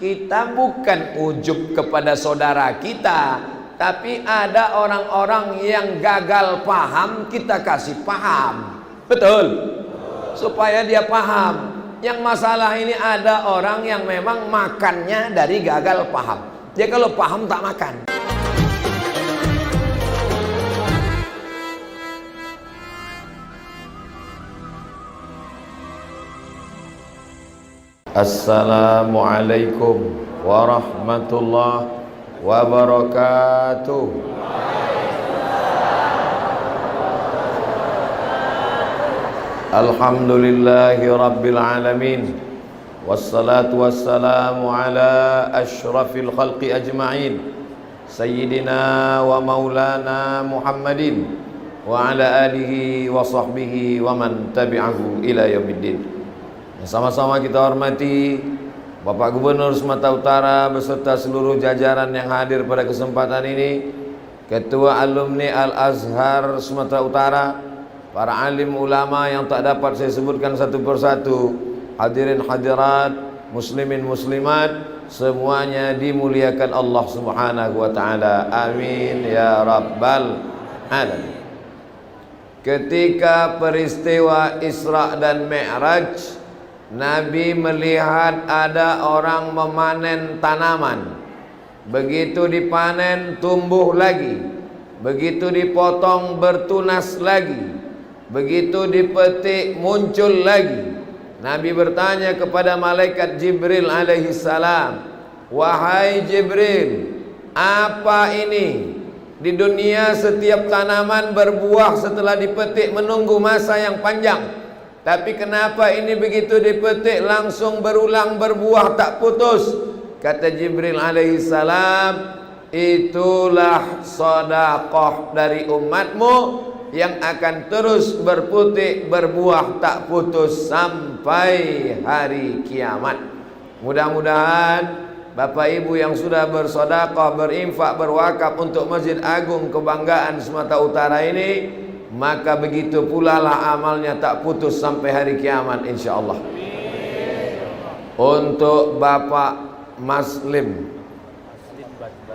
kita bukan ujub kepada saudara kita, tapi ada orang-orang yang gagal paham, kita kasih paham. Betul? Supaya dia paham. Yang masalah ini ada orang yang memang makannya dari gagal paham. Dia kalau paham tak makan. Assalamualaikum warahmatullahi wabarakatuh. Alhamdulillahi rabbil alamin, wassalatu wassalamu ala ashrafil khalqi ajma'in, sayyidina wa maulana Muhammadin wa ala alihi wa sahbihi wa man tabi'ahu ila yaumiddin. Sama-sama kita hormati Bapak Gubernur Sumatera Utara beserta seluruh jajaran yang hadir pada kesempatan ini, Ketua Alumni Al-Azhar Sumatera Utara, para alim ulama yang tak dapat saya sebutkan satu persatu, hadirin hadirat, muslimin muslimat, semuanya dimuliakan Allah Subhanahu wa taala. Amin ya rabbal alamin. Ketika peristiwa Isra dan Mi'raj, Nabi melihat ada orang memanen tanaman. Begitu dipanen tumbuh lagi, begitu dipotong bertunas lagi, begitu dipetik muncul lagi. Nabi bertanya kepada malaikat Jibril alaihi salam, "Wahai Jibril, apa ini? Di dunia setiap tanaman berbuah setelah dipetik menunggu masa yang panjang. Tapi kenapa ini begitu dipetik langsung berulang berbuah tak putus?" Kata Jibril alaihi salam, "Itulah sedekah dari umatmu yang akan terus berputik berbuah tak putus sampai hari kiamat." Mudah-mudahan Bapak Ibu yang sudah bersedekah, berinfak, berwakaf untuk Masjid Agung kebanggaan Sumatera Utara ini, maka begitu pula lah amalnya tak putus sampai hari kiamat insyaallah. Untuk Bapak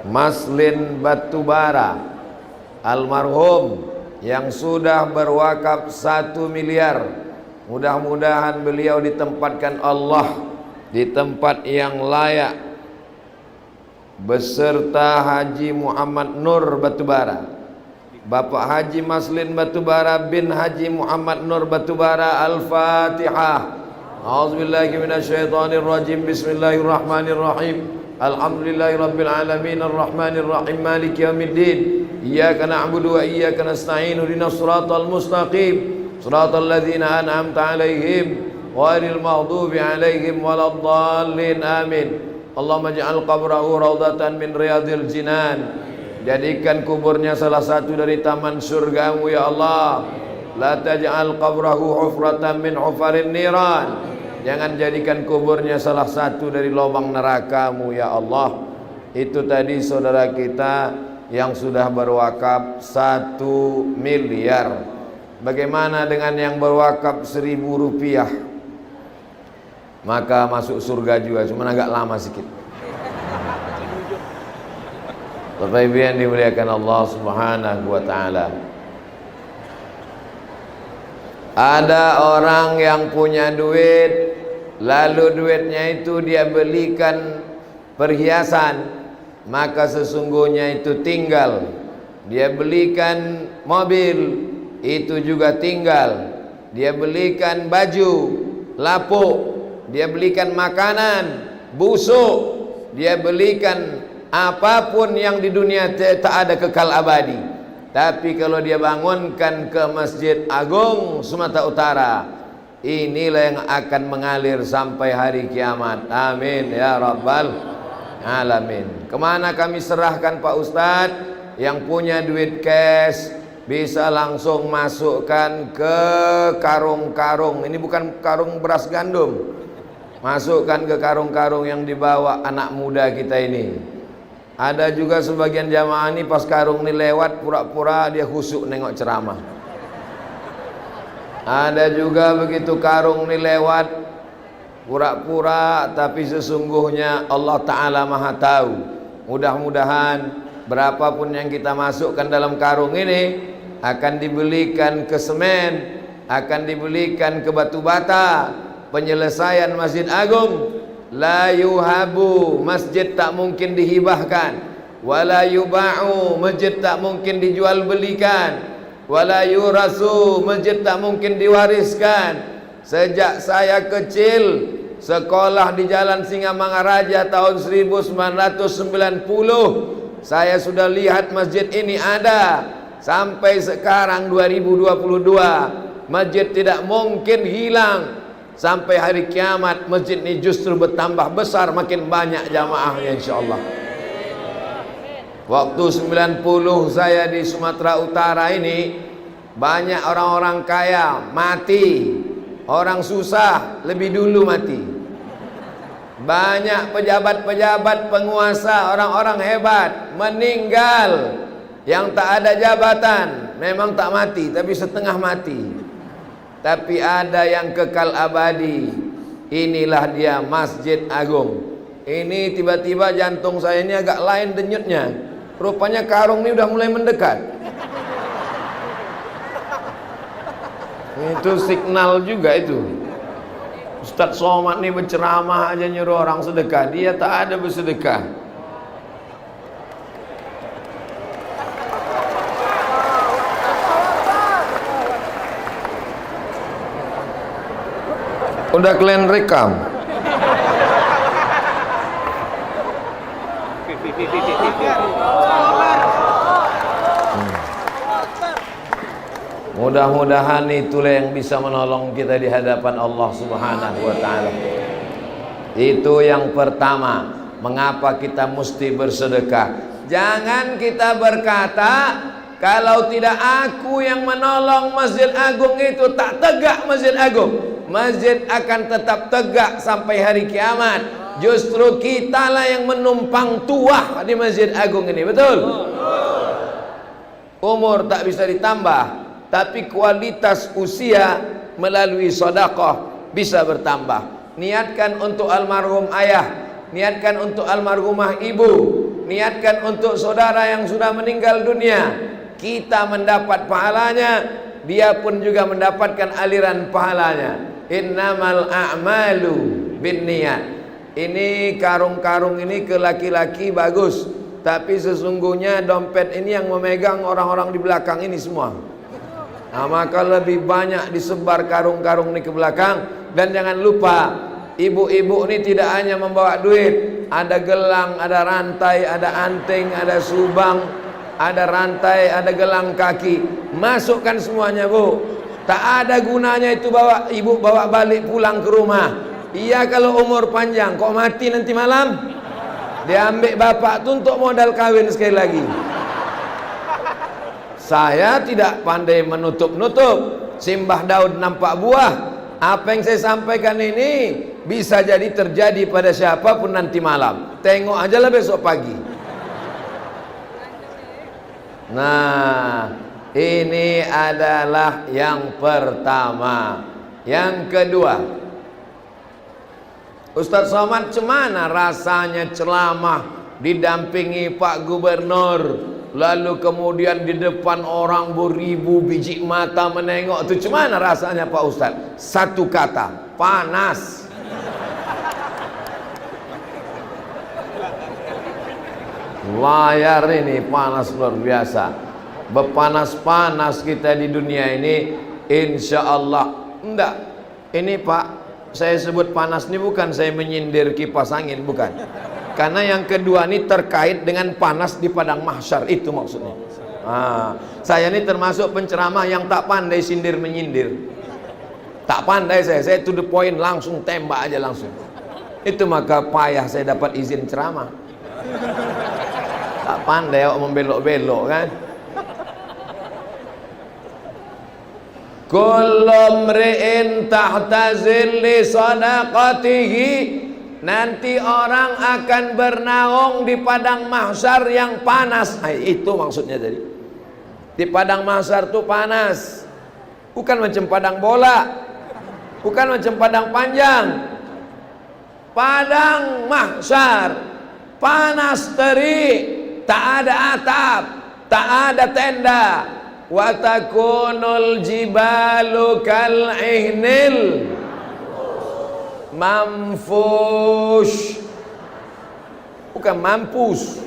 Maslin Batubara almarhum yang sudah berwakaf 1 miliar, mudah-mudahan beliau ditempatkan Allah di tempat yang layak beserta Haji Muhammad Nur Batubara, Bapak Haji Maslin Batubara bin Haji Muhammad Nur Batubara. Al-Fatihah. A'udzubillahi minasyaitonirrajim. Bismillahirrahmanirrahim. Alhamdulillahirabbil alamin arrahmanir rahim maliki yaumiddin. Iyyaka na'budu wa iyyaka nasta'in. Ihdinas siratal mustaqim. Siratal ladzina an'amta 'alaihim ghairil maghdubi 'alaihim waladdallin. Amin. Allahumma ij'al qabrahu raudhatan min riyadil jinan. Jadikan kuburnya salah satu dari taman surgamu ya Allah. La taj'al qabrahu hufratan min hufarin niran. Jangan jadikan kuburnya salah satu dari lubang nerakamu ya Allah. Itu tadi saudara kita yang sudah berwakaf 1 miliar. Bagaimana dengan yang berwakaf 1.000 rupiah? Maka masuk surga juga, cuma agak lama sedikit. Bapak Ibu yang dimuliakan Allah Subhanahu wa taala, ada orang yang punya duit, lalu duitnya itu dia belikan perhiasan, maka sesungguhnya itu tinggal. Dia belikan mobil, itu juga tinggal. Dia belikan baju lapuk, dia belikan makanan busuk, dia belikan apapun yang di dunia tak ada kekal abadi. Tapi kalau dia bangunkan ke Masjid Agung Sumatera Utara, inilah yang akan mengalir sampai hari kiamat. Amin ya rabbal alamin. Kemana kami serahkan Pak Ustadz? Yang punya duit cash bisa langsung masukkan ke karung-karung. Ini bukan karung beras gandum. Masukkan ke karung-karung yang dibawa anak muda kita ini. Ada juga sebagian jamaah ini pas karung ini lewat pura-pura dia khusyuk nengok ceramah. Ada juga begitu karung ini lewat pura-pura, tapi sesungguhnya Allah Ta'ala Maha tahu. Mudah-mudahan berapapun yang kita masukkan dalam karung ini akan dibelikan ke semen, akan dibelikan ke batu bata. Penyelesaian Masjid Agung, la yuhabu, masjid tak mungkin dihibahkan, wala yuba'u, masjid tak mungkin dijual belikan, wala yurasu, masjid tak mungkin diwariskan. Sejak saya kecil sekolah di Jalan Singamangaraja tahun 1990, saya sudah lihat masjid ini ada. Sampai sekarang 2022, masjid tidak mungkin hilang. Sampai hari kiamat masjid ini justru bertambah besar, makin banyak jamaahnya insyaallah. Waktu 90 saya di Sumatera Utara ini, banyak orang-orang kaya mati, orang susah lebih dulu mati. Banyak pejabat-pejabat, penguasa, orang-orang hebat meninggal. Yang tak ada jabatan memang tak mati, tapi setengah mati. Tapi ada yang kekal abadi. Inilah dia Masjid Agung. Ini tiba-tiba jantung saya ini agak lain denyutnya. Rupanya karung ini udah mulai mendekat. Itu signal juga itu. Ustadz Somad ini berceramah aja nyuruh orang sedekah, dia tak ada bersedekah. Udah kalian rekam? Mudah-mudahan itulah yang bisa menolong kita di hadapan Allah Subhanahu wa ta'ala. Itu yang pertama, mengapa kita mesti bersedekah. Jangan kita berkata, kalau tidak aku yang menolong Masjid Agung itu, tak tegak Masjid Agung. Masjid akan tetap tegak sampai hari kiamat. Justru kitalah yang menumpang tuah di Masjid Agung ini. Betul? Umur tak bisa ditambah, tapi kualitas usia melalui sedekah bisa bertambah. Niatkan untuk almarhum ayah, niatkan untuk almarhumah ibu, niatkan untuk saudara yang sudah meninggal dunia. Kita mendapat pahalanya, dia pun juga mendapatkan aliran pahalanya. Innamal a'malu binniyat. Ini karung-karung ini ke laki-laki bagus, tapi sesungguhnya dompet ini yang memegang orang-orang di belakang ini semua. Nah, maka lebih banyak disebar karung-karung ini ke belakang. Dan jangan lupa, ibu-ibu ini tidak hanya membawa duit, ada gelang, ada rantai, ada anting, ada subang, ada rantai, ada gelang kaki. Masukkan semuanya, Bu. Tak ada gunanya itu bawa, ibu bawa balik pulang ke rumah. Iya kalau umur panjang, kok mati nanti malam? Diambil bapak tuh untuk modal kawin sekali lagi. Saya tidak pandai menutup-nutup. Simbah Daud nampak buah. Apa yang saya sampaikan ini bisa jadi terjadi pada siapapun nanti malam. Tengok aja lah besok pagi. Nah, ini adalah yang pertama. Yang kedua, Ustadz Somad cemana rasanya ceramah didampingi Pak Gubernur, lalu kemudian di depan orang beribu biji mata menengok, itu cemana rasanya Pak Ustadz? Satu kata, panas. Layar ini panas luar biasa. Bepanas-panas kita di dunia ini, insya Allah. Enggak, ini Pak, saya sebut panas ini bukan saya menyindir kipas angin, bukan. Karena yang kedua ini terkait dengan panas di padang mahsyar, itu maksudnya. Saya ini termasuk penceramah yang tak pandai sindir menyindir. Tak pandai saya to the point, langsung tembak aja langsung. Itu maka payah saya dapat izin ceramah. Tak pandai kok membelok-belok kan. Kullu mri'in tahta zilli sadaqatihi. Nanti orang akan bernaung di padang mahsyar yang panas. Itu maksudnya tadi. Di padang mahsyar itu panas. Bukan macam padang bola, bukan macam padang panjang. padang mahsyar, panas terik, tak ada atap, tak ada tenda. Wa takunul jibalu kal ihnil manfush, bukan mampus.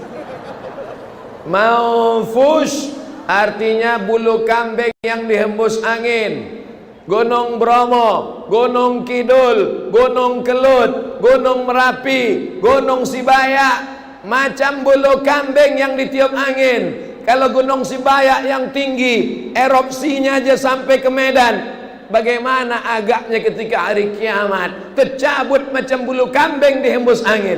Manfush artinya bulu kambing yang dihembus angin. Gunung Bromo, Gunung Kidul, Gunung Kelut, Gunung Merapi, Gunung Sibayak, macam bulu kambing yang ditiup angin. Kalau Gunung Sibayak yang tinggi, erupsinya aja sampai ke Medan. Bagaimana agaknya ketika hari kiamat, tercabut macam bulu kambing dihembus angin.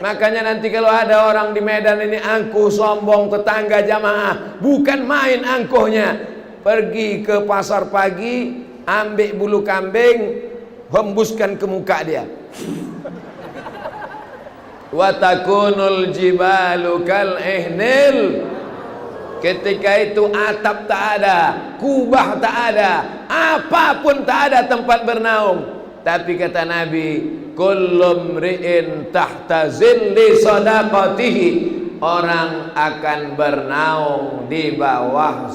Makanya nanti kalau ada orang di Medan ini angkuh sombong tetangga jamaah, bukan main angkuhnya. Pergi ke pasar pagi, ambil bulu kambing, hembuskan ke muka dia. Wa takunul jibalu kal ihnil. Ketika itu atap tak ada, kubah tak ada, apapun tak ada tempat bernaung. Tapi kata Nabi, kullu mri'in tahta zilli sadaqatihi, orang akan bernaung di bawah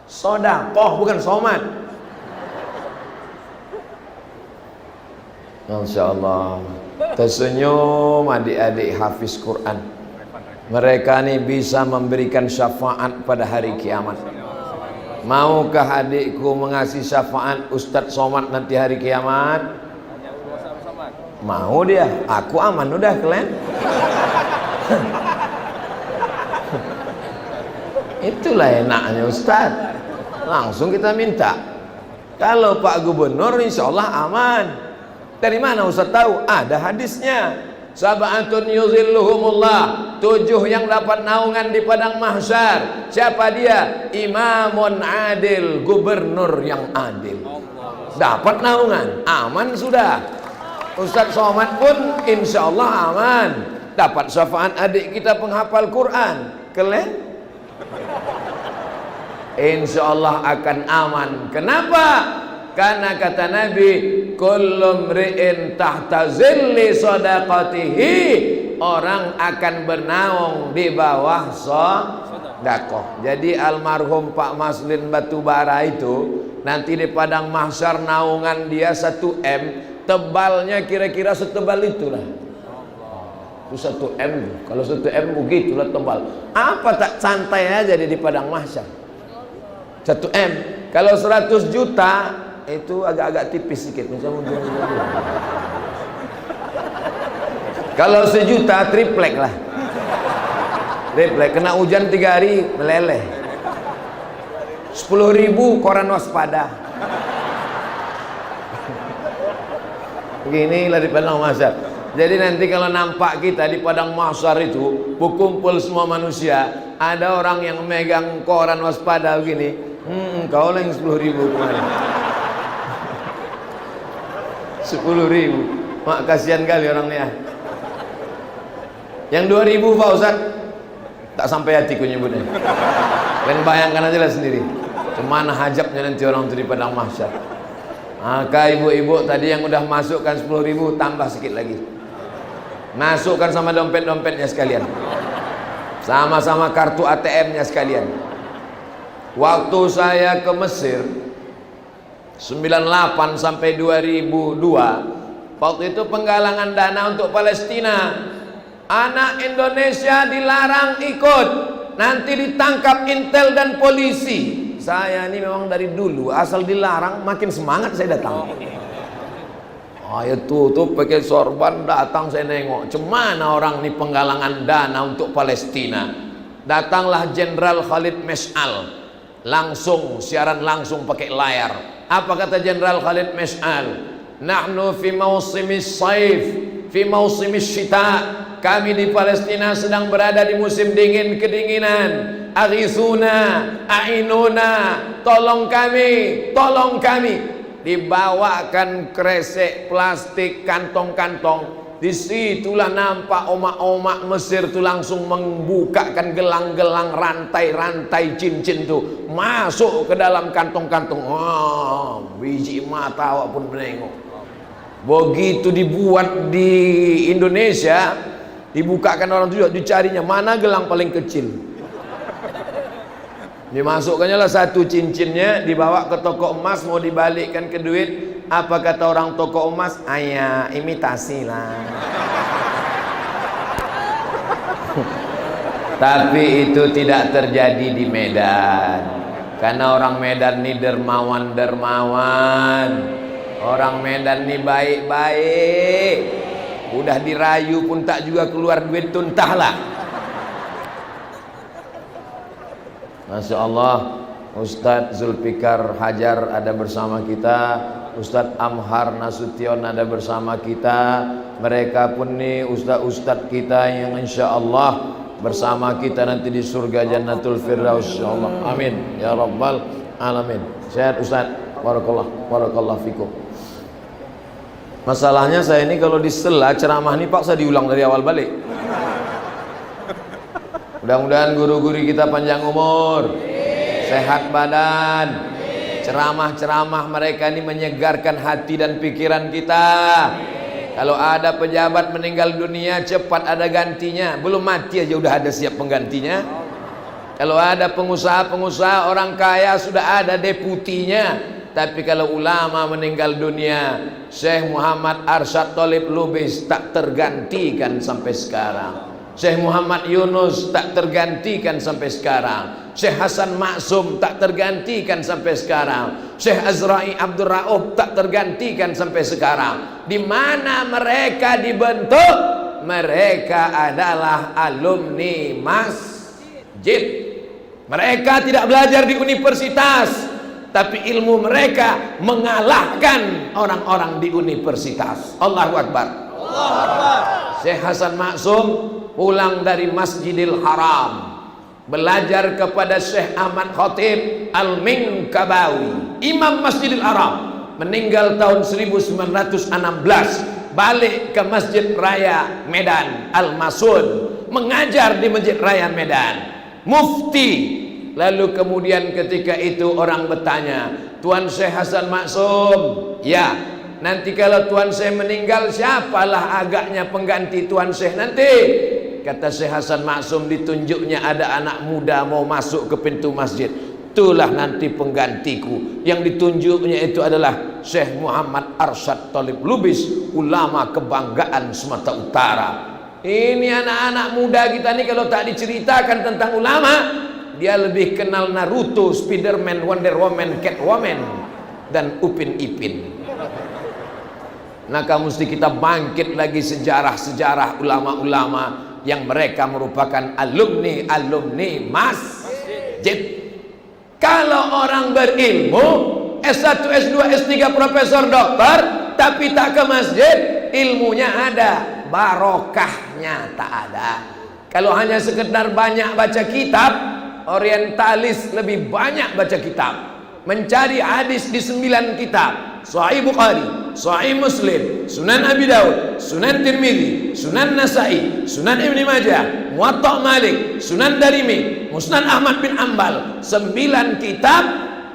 sedekah, bukan somat. Masya Allah, tersenyum adik-adik hafiz Quran. Mereka ini bisa memberikan syafaat pada hari kiamat. Maukah adikku mengasih syafaat Ustadz Somad nanti hari kiamat? Mau dia, aku aman udah kalian. Itulah enaknya Ustadz, langsung kita minta. Kalau Pak Gubernur insya Allah aman. Dari mana Ustadz tahu? Ada hadisnya. Sab'atun yuzilluhumullah, 7 yang dapat naungan di padang mahsyar. Siapa dia? Imamun adil, gubernur yang adil. Dapat naungan, aman sudah. Ustadz Somad pun insya Allah aman. Dapat syafaat adik kita penghafal Quran. Kalian? Insya Allah akan aman. Kenapa? Karena kata Nabi, kullu mri'in tahta zilli sadaqatihi, orang akan bernaung di bawah sedekah. Jadi almarhum Pak Maslin Batubara itu nanti di padang mahsyar naungan dia 1 M, tebalnya kira-kira setebal itulah. Itu 1 M. Kalau 1 M begitulah tebal. Apa tak santai aja di padang mahsyar. 1 M. Kalau 100 juta itu agak-agak tipis sedikit. Kalau 1 juta triplek lah. Triplek, kena hujan 3 hari meleleh. 10.000 koran waspada. Beginilah di padang mahsyar. Jadi nanti kalau nampak kita di padang mahsyar itu berkumpul semua manusia, ada orang yang megang koran waspada begini. Kau lah yang 10.000 kemarin. 10.000. Mak kasihan kali orangnya. Yang 2.000 Pak Ustaz, tak sampai hatiku nyebutnya. Kalian bayangkan aja lah sendiri. Kemana hajabnya nanti orang itu di padang mahsyar. Maka ibu-ibu tadi yang udah masukkan 10.000 tambah sedikit lagi. Masukkan sama dompet-dompetnya sekalian. Sama-sama kartu ATM-nya sekalian. Waktu saya ke Mesir 98 sampai 2002, waktu itu penggalangan dana untuk Palestina. Anak Indonesia dilarang ikut, nanti ditangkap intel dan polisi. Saya ini memang dari dulu asal dilarang makin semangat saya datang. Ayo tuh pakai sorban datang saya nengok. Cemana orang ini penggalangan dana untuk Palestina. Datanglah Jenderal Khalid Mes'al, langsung siaran langsung pakai layar. Apa kata Jenderal Khalid Mes'al? Nahnu fi mausimis saif, fi mausimis syita. Kami di Palestina sedang berada di musim dingin kedinginan. Aghisuna, a'inuna, tolong kami, tolong kami. Dibawakan kresek plastik, kantong-kantong. Disitulah nampak omak-omak Mesir itu langsung membukakan gelang-gelang, rantai-rantai cincin itu masuk ke dalam kantong-kantong. Biji mata awak pun menengok. Begitu dibuat di Indonesia, dibukakan orang tujuh, dicarinya mana gelang paling kecil. Dimasukkannya lah satu cincinnya, dibawa ke toko emas, mau dibalikkan ke duit. Apa kata orang toko emas? Ayah, imitasi lah. Tapi itu tidak terjadi di Medan, karena orang Medan ini dermawan. Orang Medan ini baik-baik. Udah dirayu pun tak juga keluar duit, tuntahlah. Masya Allah. Ustadz Zulfikar Hajar ada bersama kita, Ustadz Amhar Nasution ada bersama kita. Mereka pun nih ustadz-ustadz kita yang insya Allah bersama kita nanti di surga Jannatul Firdaus, insyaallah. Amin ya rabbal alamin. Sehat Ustaz, barakallah fikum. Masalahnya saya ini kalau disela ceramah ini paksa diulang dari awal balik. Mudah-mudahan guru-guru kita panjang umur, sehat badan. Ceramah-ceramah mereka ini menyegarkan hati dan pikiran kita. Kalau ada pejabat meninggal dunia, cepat ada gantinya. Belum mati aja udah ada siap penggantinya. Kalau ada pengusaha-pengusaha, orang kaya sudah ada deputinya. Tapi kalau ulama meninggal dunia, Syekh Muhammad Arsyad Thalib Lubis tak tergantikan sampai sekarang. Syekh Muhammad Yunus tak tergantikan sampai sekarang. Syekh Hasan Maksum tak tergantikan sampai sekarang. Syekh Azra'i Abdul Rauf tak tergantikan sampai sekarang. Di mana mereka dibentuk? Mereka adalah alumni masjid. Mereka tidak belajar di universitas, tapi ilmu mereka mengalahkan orang-orang di universitas. Allahu Akbar. Allahu Akbar. Syekh Hasan Maksum pulang dari Masjidil Haram, belajar kepada Syekh Ahmad Khatib Al-Minkabawi, Imam Masjidil Haram, meninggal tahun 1916, balik ke Masjid Raya Medan Al-Masun, mengajar di Masjid Raya Medan, mufti. Lalu kemudian ketika itu orang bertanya, Tuan Syekh Hasan Maksum, ya, nanti kalau Tuan Syekh meninggal, siapalah agaknya pengganti Tuan Syekh nanti? Kata Syekh Hasan Maksum, ditunjuknya ada anak muda mau masuk ke pintu masjid. Itulah nanti penggantiku. Yang ditunjuknya itu adalah Syekh Muhammad Arsyad Thalib Lubis, ulama kebanggaan Sumatera Utara. Ini anak-anak muda kita nih kalau tak diceritakan tentang ulama, dia lebih kenal Naruto, Spiderman, Wonder Woman, Catwoman, dan Upin Ipin. Maka mesti kita bangkit lagi sejarah-sejarah ulama-ulama yang mereka merupakan alumni masjid. Kalau orang berilmu S1, S2, S3, profesor, doktor, tapi tak ke masjid, ilmunya ada, barokahnya tak ada. Kalau hanya sekedar banyak baca kitab, orientalis lebih banyak baca kitab, mencari hadis di 9 kitab, Sahih Bukhari, Sahih Muslim, Sunan Abi Daud, Sunan Tirmidzi, Sunan Nasai, Sunan Ibn Majah, Muwatta Malik, Sunan Darimi, Musnad Ahmad bin Ambal. 9 kitab,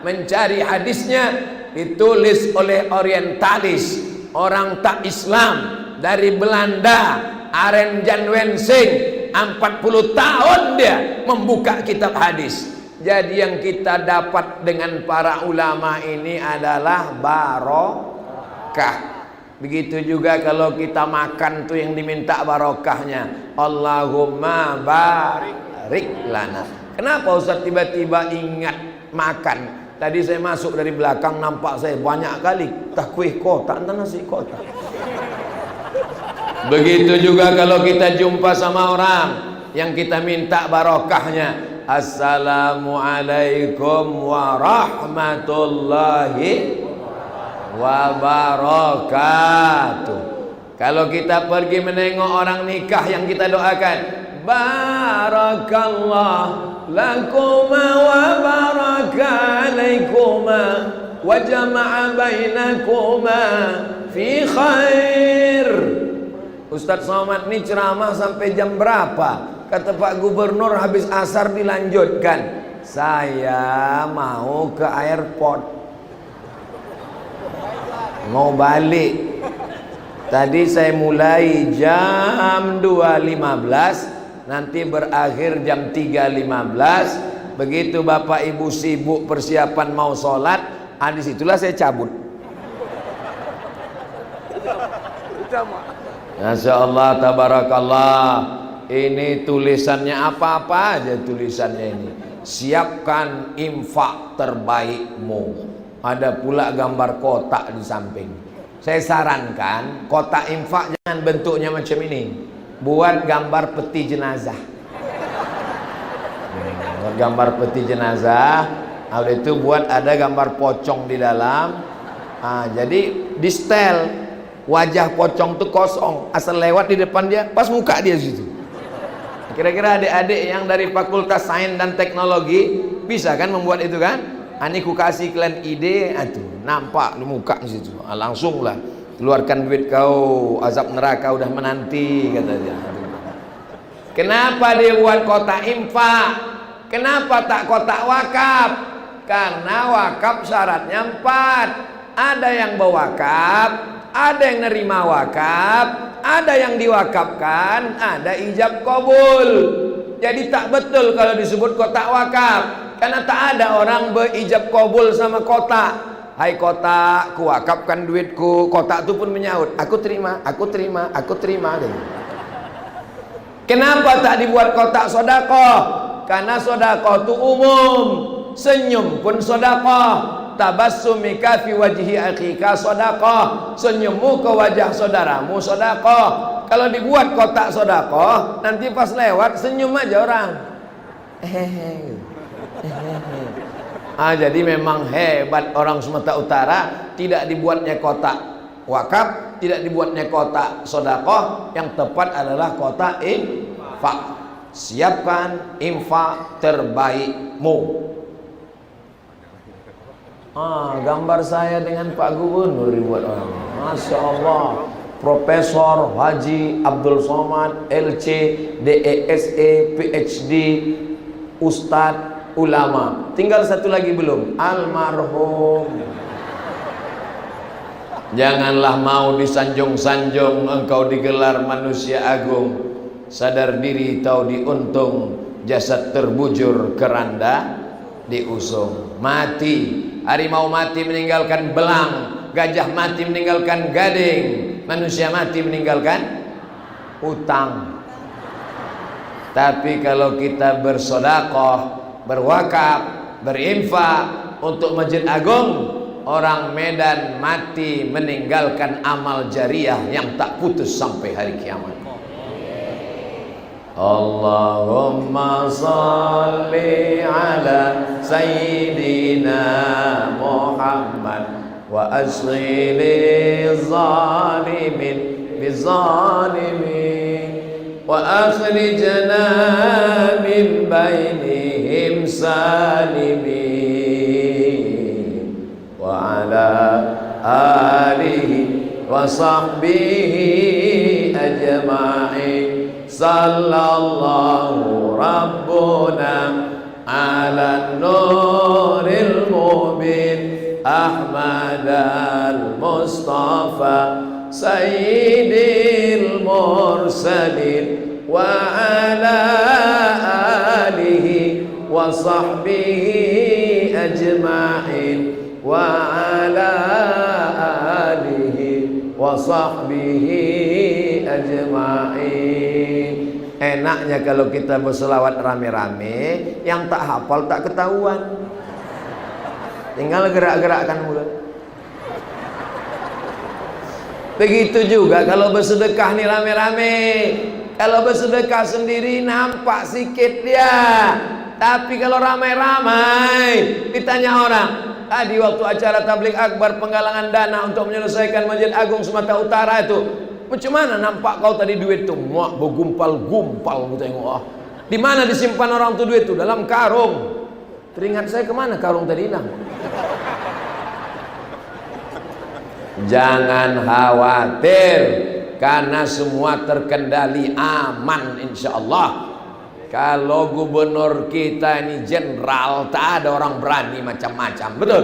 mencari hadisnya ditulis oleh orientalis, orang tak Islam dari Belanda, Aren Jan Wensing. 40 tahun dia membuka kitab hadis. Jadi yang kita dapat dengan para ulama ini adalah barokah. Begitu juga kalau kita makan tuh yang diminta barokahnya, Allahumma barik lana. Kenapa Ustaz tiba-tiba ingat makan? Tadi saya masuk dari belakang, nampak saya banyak kali takwih kotak, entah nasi kotak. Begitu juga kalau kita jumpa sama orang yang kita minta barokahnya, Assalamualaikum warahmatullahi wabarakatuh. Kalau kita pergi menengok orang nikah, yang kita doakan, Barakallah lakuma wa barakalaikuma wa jama'a bainakuma fi khair. Ustadz Somad ini ceramah sampai jam berapa? Kata Pak Gubernur habis asar dilanjutkan. Saya mau ke airport, mau balik. Tadi saya mulai jam 2.15, nanti berakhir jam 3.15. Begitu Bapak Ibu sibuk persiapan mau sholat, disitulah saya cabut. Masya Allah, tabarakallah. Ini tulisannya apa-apa aja tulisannya ini. Siapkan infak terbaikmu. Ada pula gambar kotak di samping. Saya sarankan kotak infak jangan bentuknya macam ini. Buat gambar peti jenazah. Buat gambar peti jenazah. Habis itu buat ada gambar pocong di dalam. Jadi di setel wajah pocong itu kosong. Asal lewat di depan dia, pas muka dia situ. Kira-kira adik-adik yang dari Fakultas Sains dan Teknologi bisa kan membuat itu kan? Ani ku kasih kalian ide, tuh nampak di muka di situ. Langsung lah keluarkan duit kau, azab neraka udah menanti, kata dia. Kenapa dia buat kotak infak? Kenapa tak kotak wakaf? Karena wakaf syaratnya 4. Ada yang berwakaf, ada yang nerima wakaf, ada yang diwakafkan, ada ijab kabul. Jadi tak betul kalau disebut kotak wakaf, karena tak ada orang berijab kabul sama kotak. Hai kotak, ku wakafkan duitku. Kotak itu pun menyaut, aku terima, aku terima, aku terima. Kenapa tak dibuat kotak sodakoh? Karena sodakoh itu umum. Senyum pun sodakoh. Tabassumika fi wajhi akhika sodakoh. Senyummu ke wajah saudaramu sodakoh. Kalau dibuat kotak sodakoh, nanti pas lewat senyum aja orang. Jadi memang hebat orang Sumatera Utara. Tidak dibuatnya kotak wakaf, tidak dibuatnya kotak sodakoh. Yang tepat adalah kotak infak. Siapkan infak terbaikmu. Gambar saya dengan Pak Gubernur dibuat orang. Masya Allah. Profesor Haji Abdul Somad LC DESE PhD Ustadz Ulama. Tinggal satu lagi belum, almarhum. Janganlah mau disanjung-sanjung engkau digelar manusia agung. Sadar diri tahu diuntung, jasad terbujur keranda diusung. Mati, harimau mati meninggalkan belang, gajah mati meninggalkan gading, manusia mati meninggalkan utang. Tapi kalau kita bersedekah, berwakaf, berinfak untuk Masjid Agung, orang Medan mati meninggalkan amal jariah yang tak putus sampai hari kiamat. Allahumma salli ala Sayyidina Muhammad wa asghili zalimin bizalimin wa akhrijna min bainihim salimin wa ala alihi wa sahbihi ajma'in. Sallallahu Rabbuna ala nuril mubin Ahmad al-Mustafa Sayyidil Mursalin wa ala alihi wa sahbihi ajma'in wa ala alihi wa sahbihi ajma'in. Enaknya kalau kita berselawat rame-rame, yang tak hafal tak ketahuan. Tinggal gerak-gerakkan mulut. Begitu juga kalau bersedekah nih rame-rame. Kalau bersedekah sendiri nampak sikit dia. Tapi kalau ramai-ramai, ditanya orang, di waktu acara tabligh akbar penggalangan dana untuk menyelesaikan Masjid Agung Sumatera Utara itu, macam mana nampak kau tadi duit itu? Muak bergumpal-gumpal, aku tengok. Di mana disimpan orang tuh duit itu? Dalam karung. Teringat saya kemana karung tadi hilang? Jangan khawatir, karena semua terkendali aman insya Allah. Kalau gubernur kita ini jenderal, tak ada orang berani macam-macam, betul?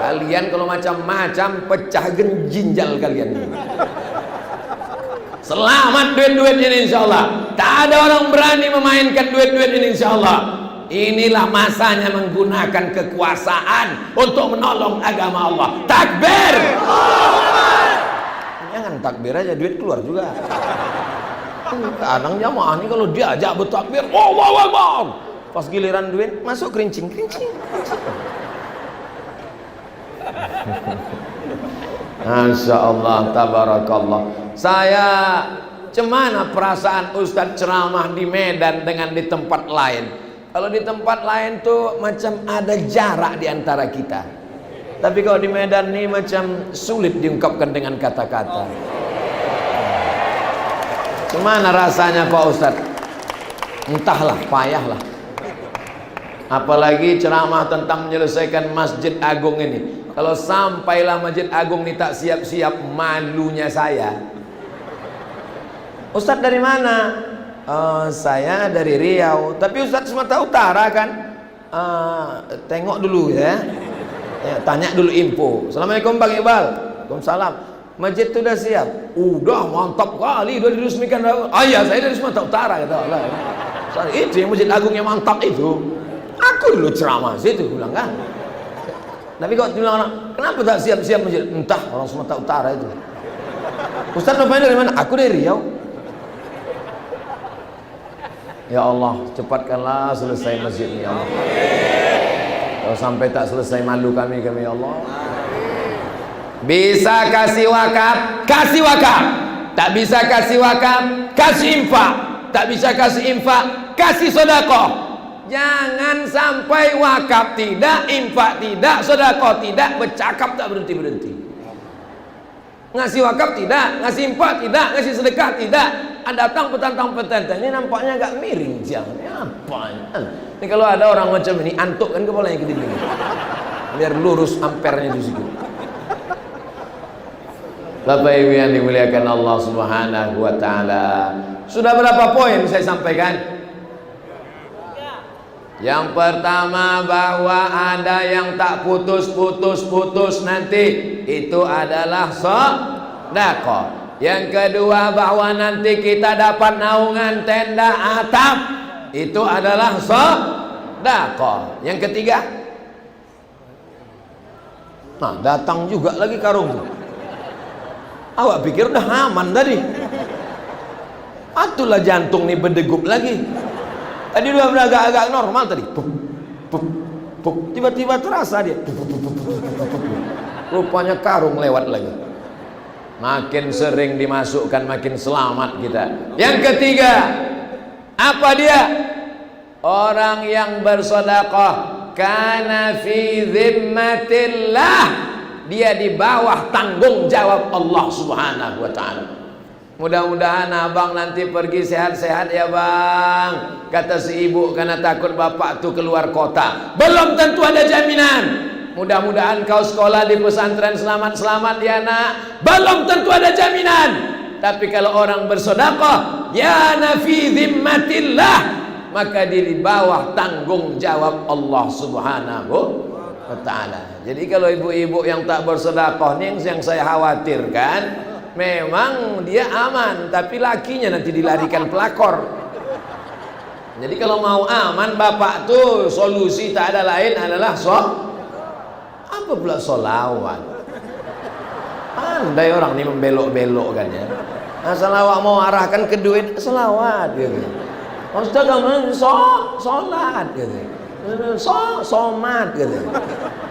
Kalian kalau macam-macam pecah genjinjal kalian. Selamat duit-duit ini insyaallah. Tak ada orang berani memainkan duit-duit ini insyaallah. Inilah masanya menggunakan kekuasaan untuk menolong agama Allah. Takbir. Jangan takbir aja, duit keluar juga. Kadang jamaah ini kalau diajak bertakbir, Allahu Akbar, pas giliran duit masuk kerincing. Masya Allah, tabarakallah. Saya cemana perasaan Ustadz ceramah di Medan dengan di tempat lain. Kalau di tempat lain tuh macam ada jarak di antara kita. Tapi kalau di Medan nih macam sulit diungkapkan dengan kata-kata. Cemana rasanya Pak Ustadz? Entahlah, payahlah. Apalagi ceramah tentang menyelesaikan Masjid Agung ini. Kalau sampailah Masjid Agung ini tak siap-siap, malunya saya. Ustadz dari mana? Saya dari Riau. Tapi Ustadz Sumatera Utara kan? Tengok dulu ya. Tanya dulu info. Assalamualaikum Bang Iqbal. Waalaikumsalam. Masjid itu udah siap? Udah, mantap kali, udah diresmikan. Iya, saya dari Sumatera Utara, kata Allah. Itu yang Masjid Agung yang mantap itu. Aku dulu ceramah situ, bilang kan. Tapi kok bilang orang, kenapa tak siap-siap masjid? Entah, orang Sumatera Utara itu. Ustaz rupanya dari mana? Aku dari Riau. Ya Allah, cepatkanlah selesai masjid ini ya Allah. Kalau sampai tak selesai, malu kami ya Allah. Bisa kasih wakaf, kasih wakaf. Tak bisa kasih wakaf, kasih infak. Tak bisa kasih infak, kasih sedekah. Jangan sampai wakaf tidak, infak tidak, sedekah tidak, bercakap tak berhenti-berhenti. Ngasih wakaf tidak, ngasih infak tidak, ngasih sedekah tidak. Ada datang petantang-petantang ini nampaknya agak miring, jangan. Apa? Ini kalau ada orang macam ini antuk kan kepalanya ke dinding. Biar lurus ampernya di situ. Bapak Ibu yang dimuliakan Allah Subhanahu wa taala. Sudah berapa poin saya sampaikan? Yang pertama bahwa ada yang tak putus nanti, itu adalah sedekah. Yang kedua bahwa nanti kita dapat naungan tenda atap, itu adalah sedekah. Yang ketiga, nah datang juga lagi karung tuh. Awak pikir udah aman tadi? Atulah jantung nih berdegup lagi. Tadi udah agak normal tadi. Tiba-tiba terasa dia. Rupanya karung lewat lagi. Makin sering dimasukkan makin selamat kita. Yang ketiga, apa dia? Orang yang bersedekah kana fi zimmatillah. Dia di bawah tanggung jawab Allah Subhanahu wa taala. Mudah-mudahan abang nanti pergi sehat-sehat ya bang. Kata si ibu karena takut bapak tuh keluar kota. Belum tentu ada jaminan. Mudah-mudahan kau sekolah di pesantren selamat-selamat ya nak. Belum tentu ada jaminan. Tapi kalau orang bersedekah, ya nafi zimmatillah, maka dia di bawah tanggung jawab Allah Subhanahu wa ta'ala. Jadi kalau ibu-ibu yang tak bersedekah ini yang saya khawatirkan, memang dia aman, tapi lakinya nanti dilarikan pelakor. Jadi kalau mau aman bapak tuh solusi tak ada lain adalah apa pula solawat. Andai orang ini membelok-belokkan ya. Asal awak mau arahkan ke duit, selawat gitu. Ustaz kamu sholat gitu. Somat gitu.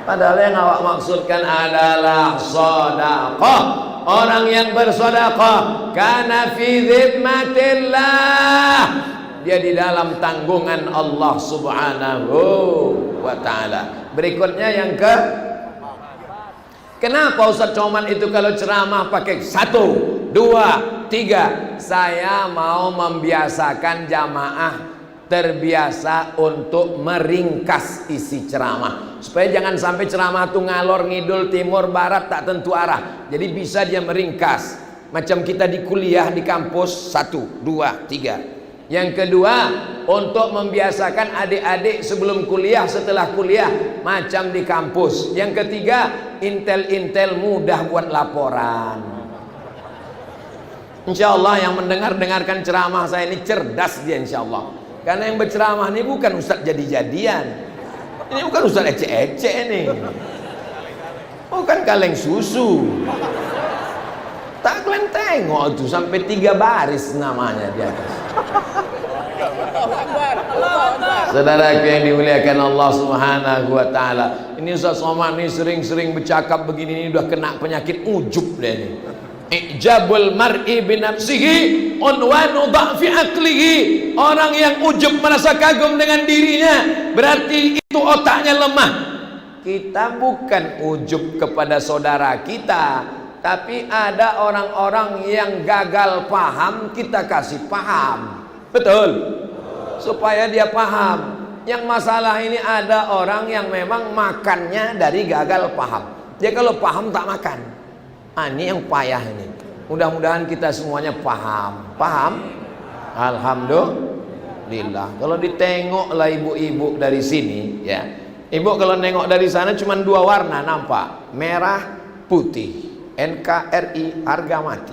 Padahal yang awak maksudkan adalah sedekah. Orang yang bersedekah kana fi zimmatillah, dia di dalam tanggungan Allah Subhanahu wa taala. Berikutnya yang kenapa Ustaz Coman itu kalau ceramah pakai 1, 2, 3? Saya mau membiasakan jamaah terbiasa untuk meringkas isi ceramah, supaya jangan sampai ceramah itu ngalor ngidul timur barat tak tentu arah. Jadi bisa dia meringkas, macam kita di kuliah di kampus 1, 2, 3. Yang kedua, untuk membiasakan adik-adik sebelum kuliah, setelah kuliah, macam di kampus. Yang ketiga, intel-intel mudah buat laporan. Insya Allah yang mendengarkan ceramah saya ini cerdas dia, insya Allah. Karena yang berceramah ini bukan ustadz jadi-jadian, ini bukan ustadz ece-ece nih, bukan kaleng susu. Tak kalian tengok tuh sampai 3 baris namanya di atas. Saudaraku yang dimuliakan Allah Subhanahu wa taala, ini Ustaz Somad nih sering-sering bercakap begini, ini udah kena penyakit ujub deh nih. Ijabul mar'i binafsihi unwanu dha'fi aqlihi. Orang yang ujub merasa kagum dengan dirinya, berarti itu otaknya lemah. Kita bukan ujub kepada saudara kita, tapi ada orang-orang yang gagal paham, kita kasih paham. Betul? Supaya dia paham. Yang masalah ini ada orang yang memang makannya dari gagal paham. Dia kalau paham tak makan. Ini yang payah ini. Mudah-mudahan kita semuanya paham. Paham? Alhamdulillah. Kalau ditengoklah ibu-ibu dari sini, ya. Ibu kalau nengok dari sana cuma 2 warna nampak, merah, putih. NKRI harga mati.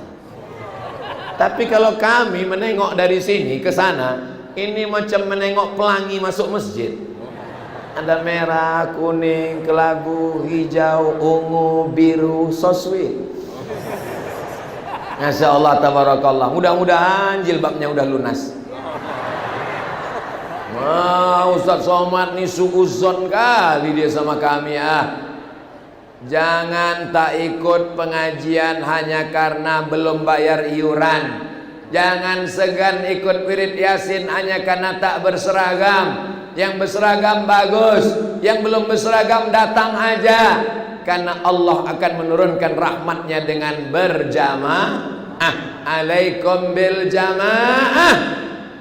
Tapi kalau kami menengok dari sini ke sana, ini macam menengok pelangi masuk masjid. Ada merah, kuning, kelabu, hijau, ungu, biru, so sweet. Masya Allah, tabarakallah. Mudah-mudahan jilbabnya udah lunas. Wah, Ustaz Somad nih suuzon kali dia sama kami, Jangan tak ikut pengajian hanya karena belum bayar iuran. Jangan segan ikut wirid yasin hanya karena tak berseragam. Yang berseragam bagus, yang belum berseragam datang aja. Karena Allah akan menurunkan rahmatnya dengan berjamaah. Alaikum bil jamaah.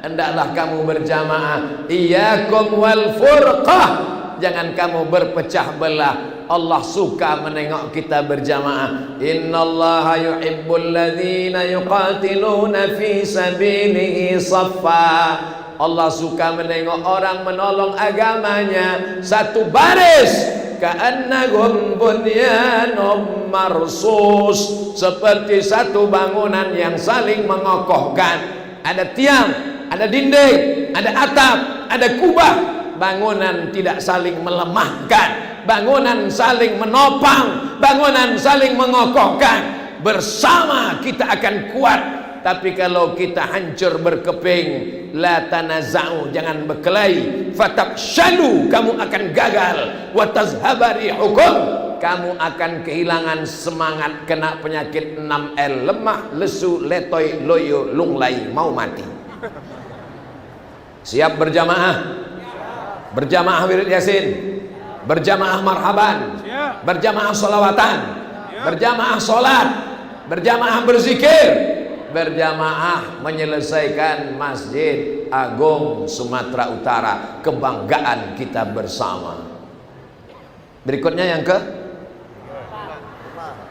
Hendaklah kamu berjamaah. Iyyakum wal furqah. Jangan kamu berpecah belah. Allah suka menengok kita berjamaah. Innallaha yuhibbul ladzina yuqatiluna fi sabilihi saffa. Allah suka menengok orang menolong agamanya satu baris. Ka'annahum bunyanun marsus, seperti satu bangunan yang saling mengokohkan. Ada tiang, ada dinding, ada atap, ada kubah. Bangunan tidak saling melemahkan, bangunan saling menopang, bangunan saling mengokohkan. Bersama kita akan kuat. Tapi kalau kita hancur berkeping, la tanaza'u, jangan berkelahi, fatabshalu, kamu akan gagal, wa tazhabari hukum, kamu akan kehilangan semangat, kena penyakit 6L, lemah, lesu, letoy, loyo, lunglai, mau mati. Siap berjamaah? Berjamaah wirid yasin, berjamaah marhaban, berjamaah solawatan, berjamaah solat, berjamaah berzikir, berjamaah menyelesaikan Masjid Agung Sumatera Utara, kebanggaan kita bersama. Berikutnya yang ke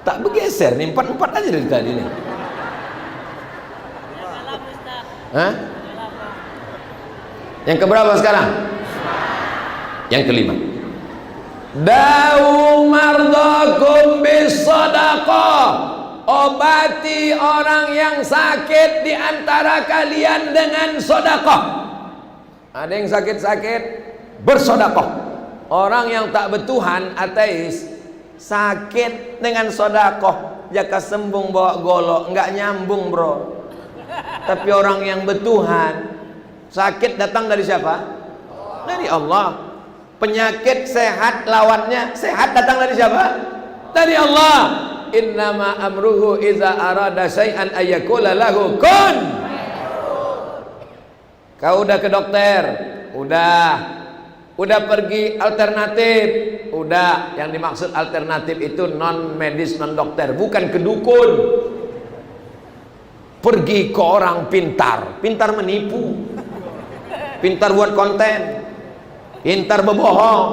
tak bergeser nih, 4 aja dari tadi nih. Hah? Yang keberapa sekarang? Yang kelima. Da'u mardakum bis sadaqah. Obati orang yang sakit di antara kalian dengan sedekah. Ada yang sakit-sakit, bersedekah. Orang yang tak bertuhan, ateis, sakit dengan sedekah, jaka sembung bawa golok, enggak nyambung, bro. Tapi orang yang bertuhan, sakit datang dari siapa? Dari Allah. Penyakit sehat lawannya sehat datang dari siapa? Dari Allah. Innama amruhu iza arada syai'an ayyakula lahu kun. Kau udah ke dokter? Udah pergi alternatif? Udah. Yang dimaksud alternatif itu non medis, non dokter, bukan ke dukun. Pergi ke orang pintar, pintar menipu, pintar buat konten, pintar berbohong.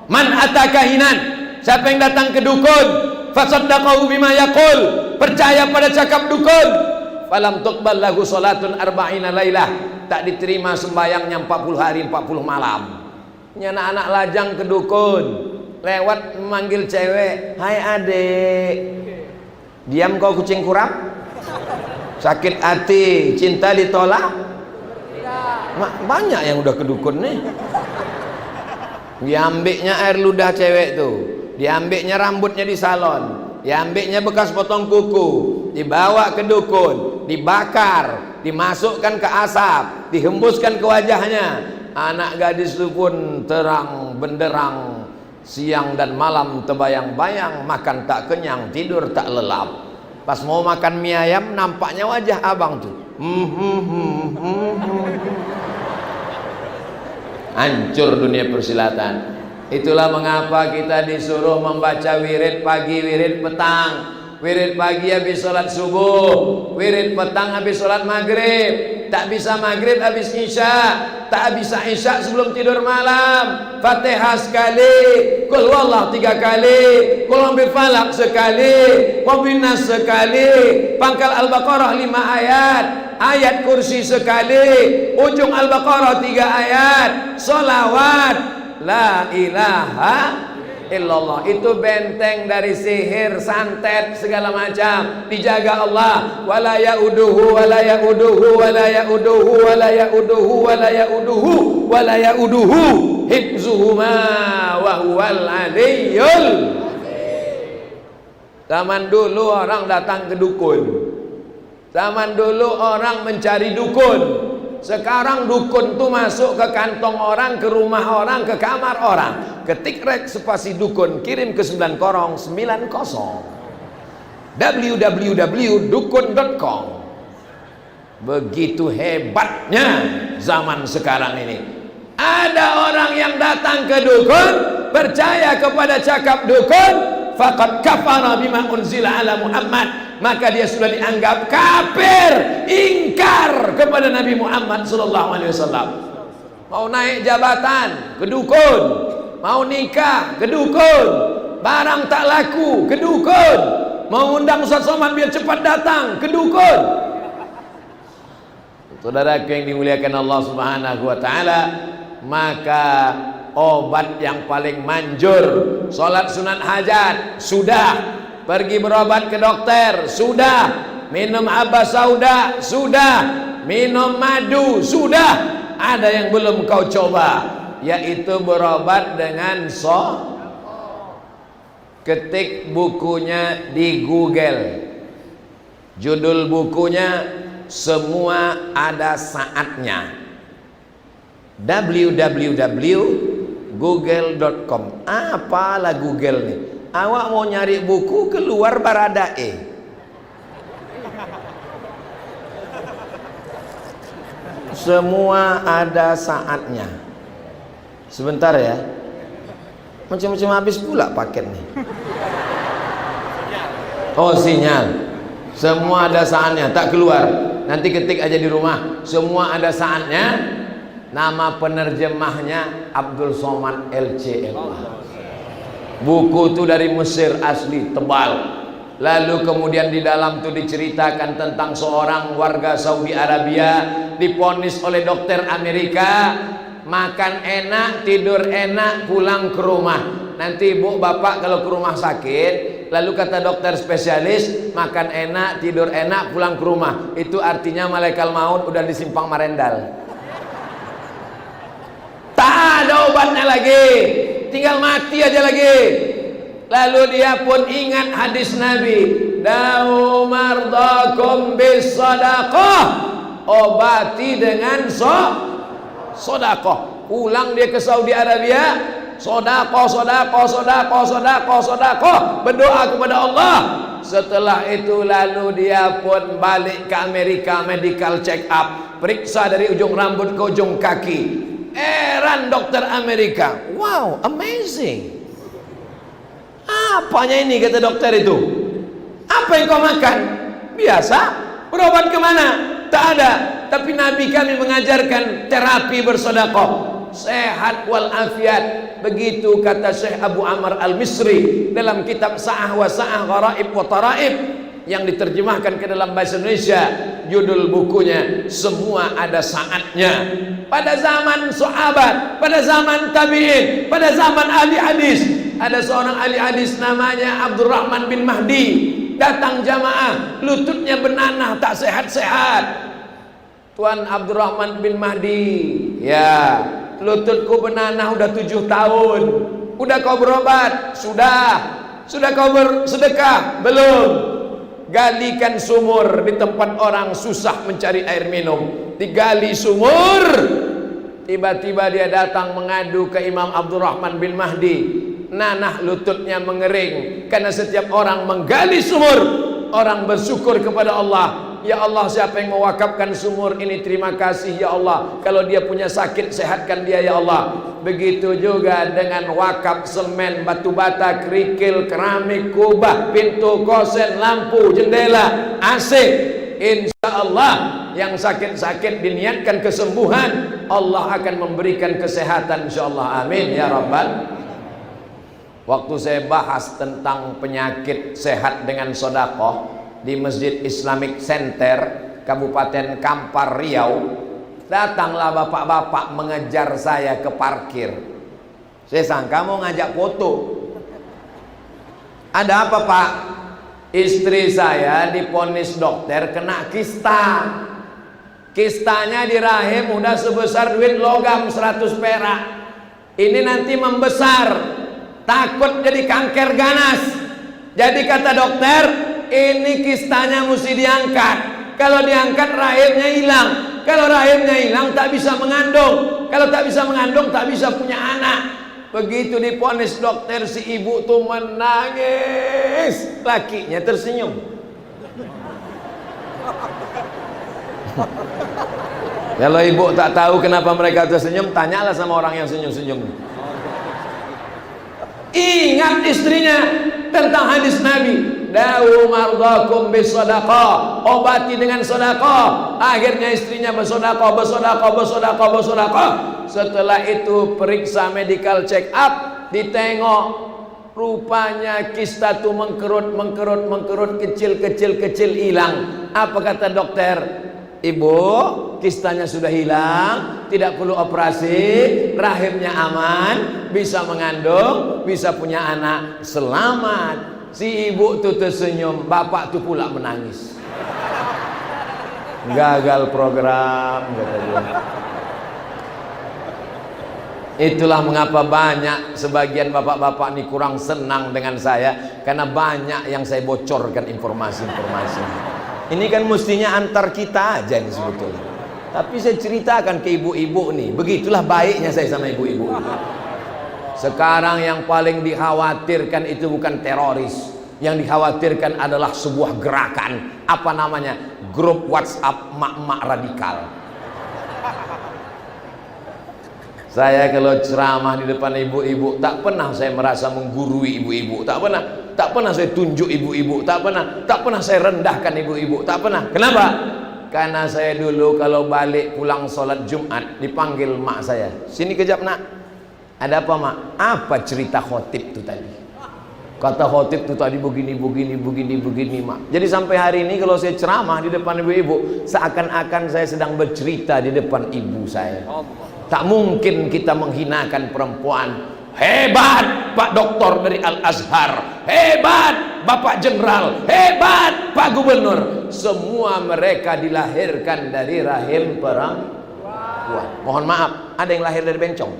Man atakahinan, siapa yang datang ke dukun, fasaddaqahu bima yaqul, percaya pada cakap dukun, falam tuqbal lahu salatun arba'ina lailah, tak diterima sembahyangnya 40 hari 40 malam. Ini anak-anak lajang ke dukun, lewat memanggil cewek, hai adek, diam kau kucing kurap. Sakit hati, cinta ditolak? Banyak yang udah ke dukun nih. Diambilnya air ludah cewek tuh, diambilnya rambutnya di salon, diambilnya bekas potong kuku, dibawa ke dukun, dibakar, dimasukkan ke asap, dihembuskan ke wajahnya. Anak gadis itu pun terang benderang, siang dan malam terbayang-bayang, makan tak kenyang, tidur tak lelap. Pas mau makan mie ayam, nampaknya wajah abang tuh. Hancur dunia persilatan. Itulah mengapa kita disuruh membaca wirid pagi, wirid petang. Wirid pagi habis sholat subuh, wirid petang habis sholat maghrib. Tak bisa maghrib habis isya, tak bisa isya sebelum tidur malam. Fatihah sekali, Qul huwallah 3 kali, Qul huwallahu falaq sekali, wa binnas sekali, pangkal Al-Baqarah 5 ayat, ayat kursi sekali, ujung Al-Baqarah 3 ayat, solawat la ilaha illallah. Itu benteng dari sihir, santet, segala macam. Dijaga Allah. Wala yauduhu wala yauduhu wala yauduhu wala yauduhu wala yauduhu wala yauduhu hifzuhuma wa huwal aliyyul. Zaman dulu orang datang ke dukun. Zaman dulu orang mencari dukun. Sekarang dukun tuh masuk ke kantong orang, ke rumah orang, ke kamar orang. Ketik rek spasi dukun, kirim ke 9090 www.dukun.com. Begitu hebatnya zaman sekarang ini. Ada orang yang datang ke dukun, percaya kepada cakap dukun, faqad kafara bima unzila ala Muhammad, maka dia sudah dianggap kafir, ingkar kepada Nabi Muhammad SAW. Mau naik jabatan ke dukun, mau nikah ke dukun, barang tak laku ke dukun, mau undang Ustaz Somad biar cepat datang ke dukun. Saudaraku yang dimuliakan Allah Subhanahu wa taala, maka obat yang paling manjur, sholat sunat hajat sudah, pergi berobat ke dokter sudah, minum habba sauda sudah, minum madu sudah. Ada yang belum kau coba, yaitu berobat dengan ketik bukunya di Google, judul bukunya Semua Ada Saatnya, www.google.com. Apalah Google nih? Awak mau nyari buku keluar Baradae. Semua ada saatnya. Sebentar ya. Macam-macam habis pula paket nih. Oh, sinyal. Semua ada saatnya, tak keluar. Nanti ketik aja di rumah. Semua ada saatnya. Nama penerjemahnya Abdul Somad LCMA. Buku itu dari Mesir asli, tebal. Lalu kemudian di dalam itu diceritakan tentang seorang warga Saudi Arabia diponis oleh dokter Amerika, makan enak, tidur enak, pulang ke rumah. Nanti ibu bapak kalau ke rumah sakit, lalu kata dokter spesialis, makan enak, tidur enak, pulang ke rumah. Itu artinya malaikat maut udah di simpang Marendal. Tak ada obatnya lagi, tinggal mati aja lagi. Lalu dia pun ingat hadis Nabi, da'u mardakum bis sadaqah, obati dengan sedekah. Pulang dia ke Saudi Arabia, sedekah, berdoa kepada Allah. Setelah itu lalu dia pun balik ke Amerika, medical check up, periksa dari ujung rambut ke ujung kaki. Heran dokter Amerika, wow, amazing. Apanya ini, kata dokter itu? Apa yang kau makan? Biasa. Berobat kemana? Tak ada. Tapi Nabi kami mengajarkan terapi bersedekah, sehat walafiat. Begitu kata Syekh Abu Amr Al-Misri dalam kitab Sa'ah wa Sa'ah Gharaib wa Taraib yang diterjemahkan ke dalam bahasa Indonesia. Judul bukunya Semua Ada Saatnya. Pada zaman sahabat, pada zaman tabi'in, pada zaman ahli hadis, ada seorang ahli hadis namanya Abdurrahman bin Mahdi. datang jamaah, lututnya benanah, tak sehat-sehat. Tuan Abdurrahman bin Mahdi, ya, lututku benanah udah 7 tahun. Udah kau berobat? Sudah. Sudah kau bersedekah? Belum. Galikan sumur di tempat orang susah mencari air minum. Digali sumur. Tiba-tiba dia datang mengadu ke Imam Abdurrahman bin Mahdi. Nanah lututnya mengering. Karena setiap orang menggali sumur, orang bersyukur kepada Allah. Ya Allah, siapa yang mewakafkan sumur ini, terima kasih ya Allah. Kalau dia punya sakit, sehatkan dia ya Allah. Begitu juga dengan wakaf semen, batu bata, kerikil, keramik, kubah, pintu, kosen, lampu, jendela, AC. Insya Allah yang sakit-sakit diniatkan kesembuhan, Allah akan memberikan kesehatan insya Allah. Amin ya Rabbal. Waktu saya bahas tentang penyakit sehat dengan sodakoh di Masjid Islamic Center Kabupaten Kampar Riau, datanglah bapak-bapak mengejar saya ke parkir. Saya sangka mau ngajak foto. Ada apa pak? Istri saya diponis dokter kena kista. Kistanya di rahim udah sebesar duit logam 100 perak. Ini nanti membesar, takut jadi kanker ganas. Jadi kata dokter, ini kistanya mesti diangkat. Kalau diangkat rahimnya hilang. Kalau rahimnya hilang tak bisa mengandung. Kalau tak bisa mengandung tak bisa punya anak. Begitu diponis dokter, si ibu tuh menangis. Lakinya tersenyum. Kalau ibu tak tahu kenapa mereka tersenyum, tanyalah sama orang yang senyum-senyum. Ingat istrinya tentang hadis Nabi, dawu mardakum bisadaqah, obati dengan sedekah. Akhirnya istrinya bersedekah. Setelah itu periksa medical check up, ditengok, rupanya kista itu mengkerut, kecil hilang. Apa kata dokter? Ibu, kistanya sudah hilang, tidak perlu operasi, rahimnya aman, bisa mengandung, bisa punya anak, selamat. Si ibu tuh tersenyum, bapak tuh pula menangis. Gagal program, kata dia. Itulah mengapa banyak sebagian bapak-bapak ini kurang senang dengan saya, karena banyak yang saya bocorkan informasi-informasi. Ini kan mestinya antar kita aja nih sebetulnya. Tapi saya ceritakan ke ibu-ibu nih, begitulah baiknya saya sama ibu-ibu. Sekarang yang paling dikhawatirkan itu bukan teroris. Yang dikhawatirkan adalah sebuah gerakan. Apa namanya? Grup WhatsApp mak-mak radikal. Saya kalau ceramah di depan ibu-ibu, tak pernah saya merasa menggurui ibu-ibu, tak pernah saya tunjuk ibu-ibu, tak pernah saya rendahkan ibu-ibu, tak pernah. Kenapa? Karena saya dulu kalau balik pulang sholat Jumat dipanggil mak saya, sini kejap nak. Ada apa mak? Apa cerita khotib itu tadi? Kata khotib itu tadi begini mak. Jadi sampai hari ini kalau saya ceramah di depan ibu-ibu, seakan-akan saya sedang bercerita di depan ibu saya. Tak mungkin kita menghinakan perempuan. Hebat Pak Doktor dari Al-Azhar, hebat Bapak Jenderal, hebat Pak Gubernur. Semua mereka dilahirkan dari rahim perempuan. Mohon maaf, ada yang lahir dari bencong.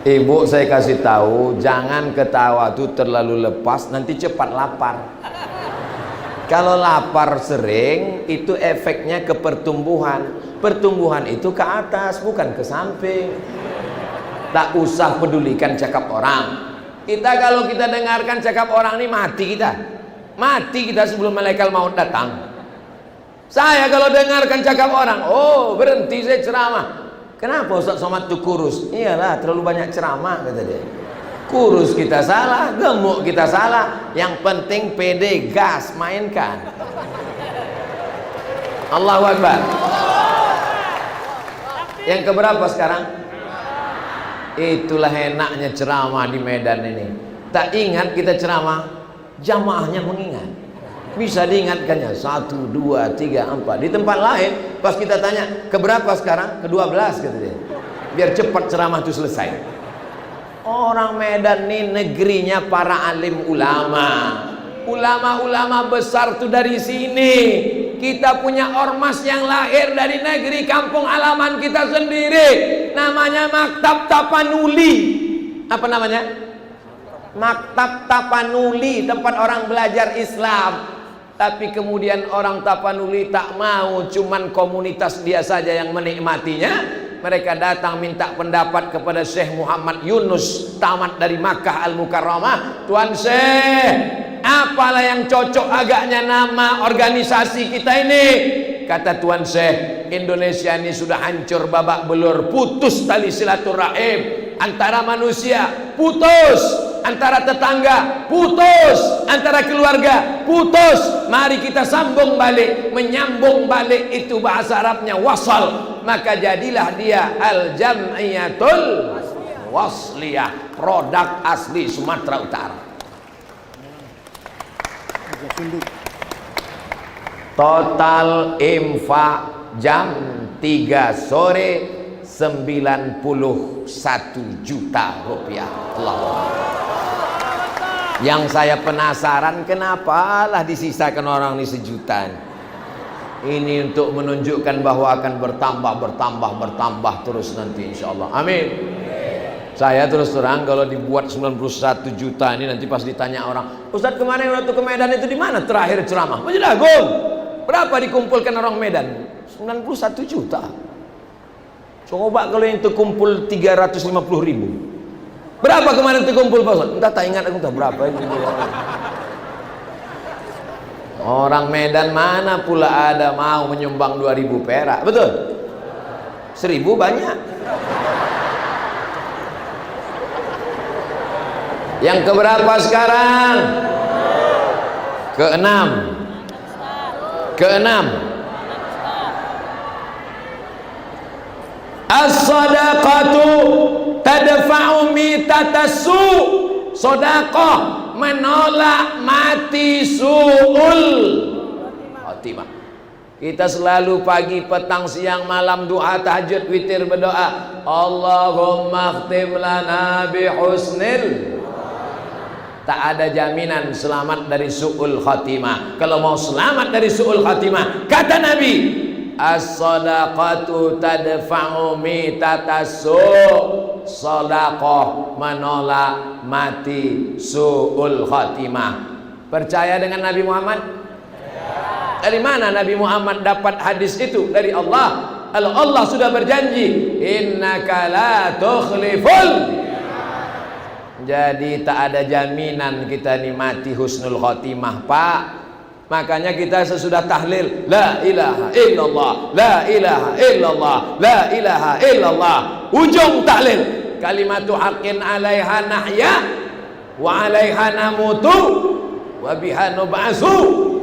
Ibu saya kasih tahu, jangan ketawa tuh terlalu lepas, nanti cepat lapar. Kalau lapar sering, itu efeknya ke pertumbuhan. Pertumbuhan itu ke atas, bukan ke samping. Tak usah pedulikan cakap orang. Kita kalau kita dengarkan cakap orang ini, mati kita. Mati kita sebelum malaikat maut datang. Saya kalau dengarkan cakap orang, oh berhenti saya ceramah. Kenapa Ustaz Somad itu kurus? Iyalah terlalu banyak ceramah, kata dia. Kurus kita salah, gemuk kita salah, yang penting pede, gas, mainkan. Allahu Akbar. Yang keberapa sekarang? Itulah enaknya ceramah di Medan ini. Tak ingat kita ceramah, jamaahnya mengingat. Bisa diingatkannya 1, 2, 3, 4. Di tempat lain pas kita tanya keberapa sekarang? Ke-12 kata dia. Biar cepat ceramah itu selesai. Orang Medan nih negerinya para alim ulama. Ulama-ulama besar tuh dari sini. Kita punya ormas yang lahir dari negeri kampung halaman kita sendiri. Namanya Maktab Tapanuli. Apa namanya? Maktab Tapanuli, tempat orang belajar Islam. Tapi kemudian orang Tapanuli tak mau, cuman komunitas dia saja yang menikmatinya. Mereka datang minta pendapat kepada Syekh Muhammad Yunus, tamat dari Makkah Al-Mukarramah. Tuan Syekh, apalah yang cocok agaknya nama organisasi kita ini? Kata Tuan Syekh, Indonesia ini sudah hancur babak belur, putus tali silaturahim antara manusia, putus antara tetangga, putus antara keluarga, putus. Mari kita sambung balik. Menyambung balik itu bahasa Arabnya wasal. Maka jadilah dia Al-Jam'iyatul Wasliyah, produk asli Sumatera Utara. Total infak jam 3 sore 91 juta rupiah. Allah. Yang saya penasaran, kenapa lah disisakan orang ini sejuta? Ini untuk menunjukkan bahwa akan bertambah terus nanti insyaallah. Amin. Saya terus terang kalau dibuat 91 juta ini nanti pas ditanya orang, Ustadz kemarin waktu ke Medan itu di mana terakhir ceramah? Masjid Agung. Berapa dikumpulkan orang Medan? 91 juta. Coba kalau yang terkumpul 350.000. Berapa kemarin terkumpul Pak Ustadz? Entah tak ingat aku entah berapa ini. Orang Medan mana pula ada mau menyumbang 2.000 perak, betul? 1.000 banyak. Yang keberapa sekarang? Keenam. As-sadaqatu tadfa'u mitatassu. Sedekah menolak mati su'ul khatimah. Kita selalu pagi, petang, siang, malam doa tahajud, witir berdoa, Allahumma khtim lana bi husnil. Tak ada jaminan selamat dari su'ul khatimah. Kalau mau selamat dari su'ul khatimah, kata Nabi, as-sadaqatu tadfa'u mitatassu. Sedekah menolak mati su'ul khatimah. Percaya dengan Nabi Muhammad? Dari mana Nabi Muhammad dapat hadis itu? Dari Allah. Allah sudah berjanji, innaka la tukhliful. Jadi tak ada jaminan kita nikmati husnul khotimah, Pak. Makanya kita sesudah tahlil la ilaha illallah, la ilaha illallah, la ilaha illallah, ujung tahlil kalimatu haqqin 'alaiha nahya wa 'alaiha namutu wa biha nub'atsu.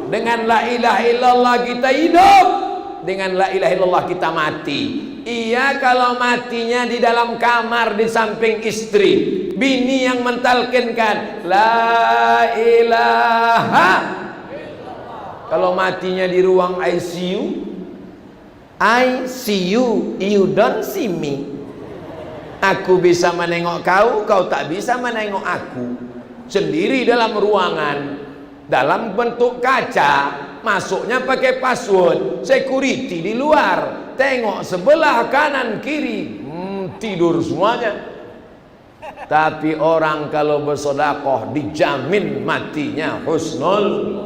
Dengan la ilaha illallah kita hidup, dengan la ilaha illallah kita mati. Iya, kalau matinya di dalam kamar di samping istri, bini yang mentalkinkan la ilaha. Kalau matinya di ruang ICU, I see you, you don't see me. Aku bisa menengok kau, kau tak bisa menengok aku. Sendiri dalam ruangan, dalam bentuk kaca, masuknya pakai password, security di luar, tengok sebelah kanan kiri, tidur semuanya. Tapi orang kalau bersedekah dijamin matinya husnul.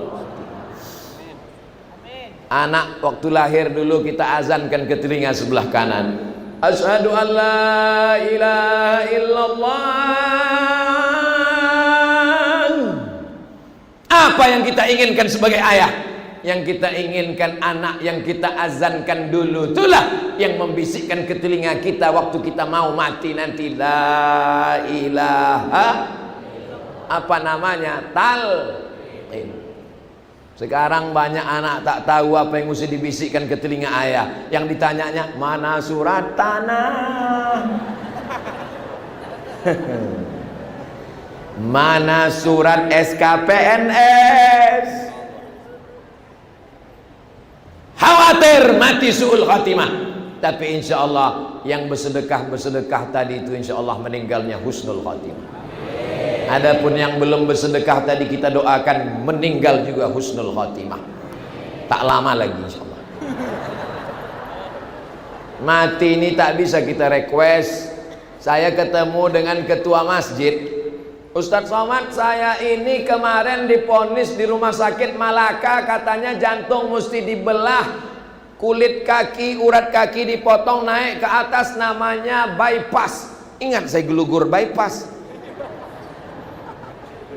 Anak waktu lahir dulu kita azankan ke telinga sebelah kanan, asyhadu an la ilaha illallah. Apa yang kita inginkan sebagai ayah? Yang kita inginkan anak yang kita azankan dulu, itulah yang membisikkan ke telinga kita waktu kita mau mati nanti, la ilaha, apa namanya, talqin. Sekarang banyak anak tak tahu apa yang mesti dibisikkan ke telinga ayah. Yang ditanyanya, mana surat tanah? Mana surat SKPNS? Khawatir mati su'ul khatimah. Tapi insya Allah yang bersedekah tadi itu insya Allah meninggalnya husnul khatimah. Adapun yang belum bersedekah tadi kita doakan meninggal juga husnul khatimah. Tak lama lagi insya Allah. Mati ini tak bisa kita request. Saya ketemu dengan ketua masjid, Ustadz Somad, saya ini kemarin diponis di rumah sakit Malaka, katanya jantung mesti dibelah, kulit kaki, urat kaki dipotong naik ke atas, namanya bypass. Ingat saya gelugur bypass.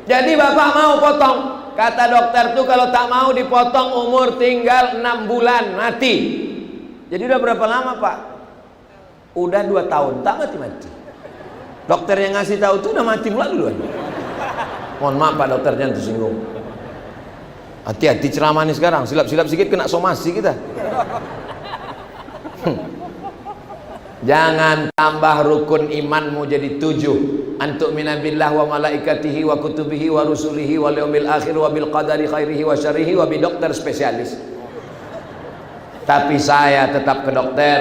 Jadi bapak mau potong. Kata dokter tuh kalau tak mau dipotong umur tinggal 6 bulan mati. Jadi udah berapa lama pak? Udah 2 tahun tak mati-mati. Dokter yang ngasih tahu tuh udah mati pula duluan. Mohon maaf pak dokter, jangan tersinggung. Hati-hati ceramah nih sekarang, silap-silap sedikit kena somasi kita. Jangan tambah rukun imanmu jadi 7. Antuk minabillah wa malaikatihi wa kutubihi wa rusulihi wal yaumil akhir wa bil qadari khairihi wa syarrihi wa bi dokter spesialis. Tapi saya tetap ke dokter.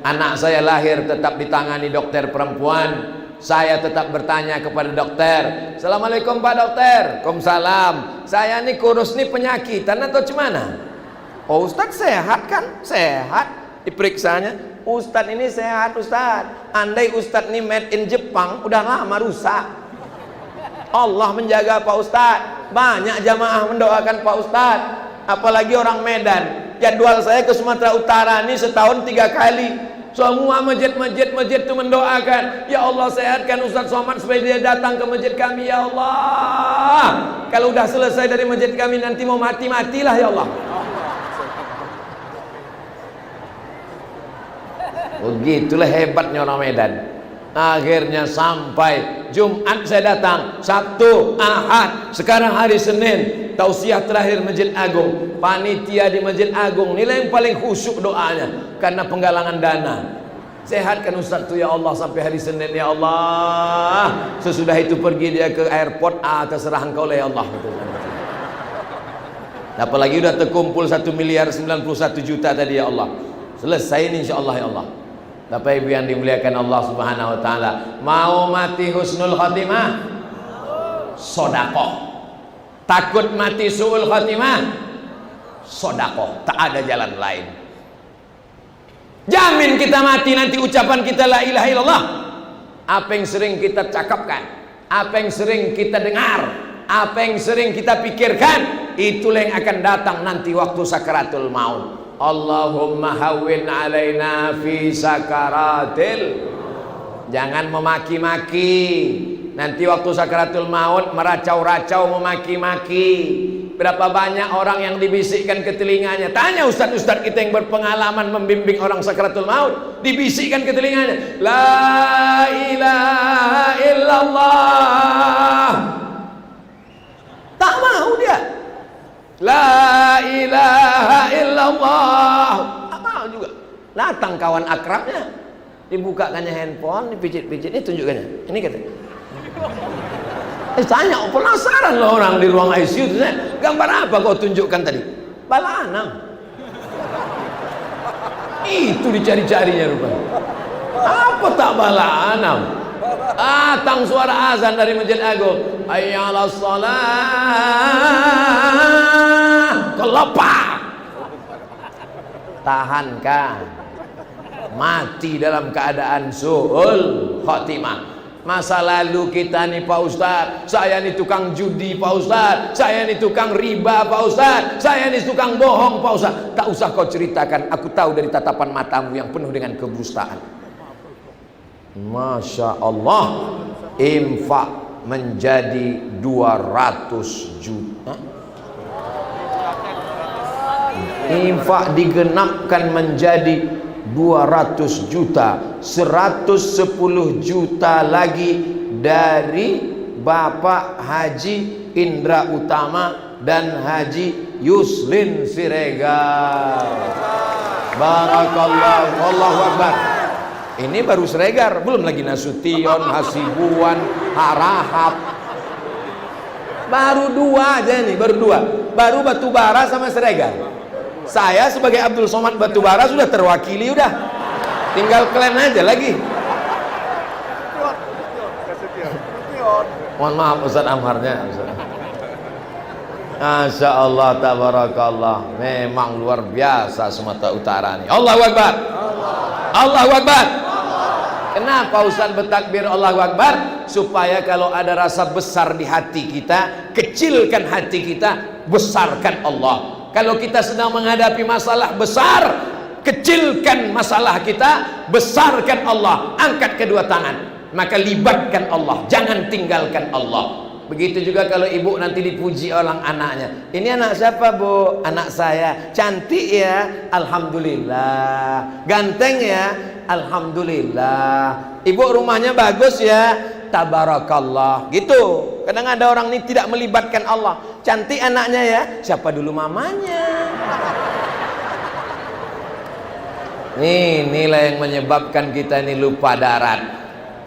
Anak saya lahir tetap ditangani dokter perempuan. Saya tetap bertanya kepada dokter, Assalamualaikum Pak Dokter. Waalaikumsalam. Saya ini kurus nih penyakitan atau gimana? Oh Ustadz sehat kan? Sehat. Diperiksanya, Ustadz ini sehat Ustadz. Andai Ustadz ini made in Jepang udah lama rusak. Allah menjaga Pak Ustadz. Banyak jamaah mendoakan Pak Ustadz. Apalagi orang Medan. Jadwal saya ke Sumatera Utara ini setahun 3 kali. Semua masjid itu mendoakan, ya Allah sehatkan Ustadz Somad supaya dia datang ke masjid kami ya Allah. Kalau udah selesai dari masjid kami nanti mau mati-matilah ya Allah. Begitulah hebatnya orang Medan. Akhirnya sampai Jumat saya datang, Sabtu, Ahad, sekarang hari Senin, tausiah terakhir Masjid Agung. Panitia di Masjid Agung nilai yang paling khusyuk doanya karena penggalangan dana. Sehatkan Ustaz tuh ya Allah sampai hari Senin ya Allah. Sesudah itu pergi dia ke airport, terserah engkau lah ya Allah. Apalagi udah terkumpul 1.091.000.000 tadi ya Allah. Selesai ini insyaallah ya Allah. Bapak Ibu yang dimuliakan Allah Subhanahu wa taala, mau mati husnul khatimah? Sedekah. Takut mati suul khatimah? Sedekah. Tak ada jalan lain. Jamin kita mati nanti ucapan kita la ilaha illallah. Apa yang sering kita cakapkan, apa yang sering kita dengar, apa yang sering kita pikirkan, itulah yang akan datang nanti waktu sakaratul maut. Allahumma hawwin alaina fi sakaratil. Jangan memaki-maki. Nanti waktu sakaratul maut meracau-racau memaki-maki. Berapa banyak orang yang dibisikkan ke telinganya. Tanya ustaz-ustaz kita yang berpengalaman membimbing orang sakaratul maut, dibisikkan ke telinganya, la ilaha illallah. Tak mau dia. La ilaha illallah. Apa juga. Datang kawan akrabnya, dibukakannya handphone, dipijit-pijit, ini tunjukkannya. Ini kata. Tanya, penasaran loh orang di ruang ICU. Gambar apa kau tunjukkan tadi? Bala anam. Itu dicari-carinya rupanya. Apa tak bala anam? Datang suara azan dari Masjid Agung. Hayya 'alas shalah. Kelepak. Tahankan. Mati dalam keadaan su'ul khatimah. Masa lalu kita nih Pak Ustadz, saya nih tukang judi Pak Ustadz, saya nih tukang riba Pak Ustadz, saya nih tukang bohong Pak Ustadz. Tak usah kau ceritakan, aku tahu dari tatapan matamu yang penuh dengan kedustaan. Masya Allah, infak menjadi 200 juta. Infak digenapkan menjadi 200 juta, 110 juta lagi dari Bapak Haji Indra Utama dan Haji Yuslin Siregar. Barakallah, Allahu Akbar. Ini baru Siregar, belum lagi Nasution, Hasibuan, Harahap. Baru 2 aja nih, baru 2. Baru Batubara sama Siregar. Saya sebagai Abdul Somad Batubara sudah terwakili udah. Tinggal klaim aja lagi. Mohon maaf Ustaz Amharnya. Masya Allah, tabarakallah. Memang luar biasa Sumatera Utara nih. Allahu Akbar. Allahu Akbar. Kenapa Ustaz bertakbir Allahu Akbar? Supaya kalau ada rasa besar di hati kita, kecilkan hati kita, besarkan Allah. Kalau kita sedang menghadapi masalah besar, kecilkan masalah kita, besarkan Allah. Angkat kedua tangan, maka libatkan Allah, jangan tinggalkan Allah. Begitu juga kalau ibu nanti dipuji orang anaknya. Ini anak siapa bu? Anak saya. Cantik ya? Alhamdulillah. Ganteng ya? Alhamdulillah. Ibu rumahnya bagus ya? Tabarakallah. Gitu. Kadang ada orang ini tidak melibatkan Allah. Cantik anaknya ya? Siapa dulu mamanya? Inilah yang menyebabkan kita ini lupa darat.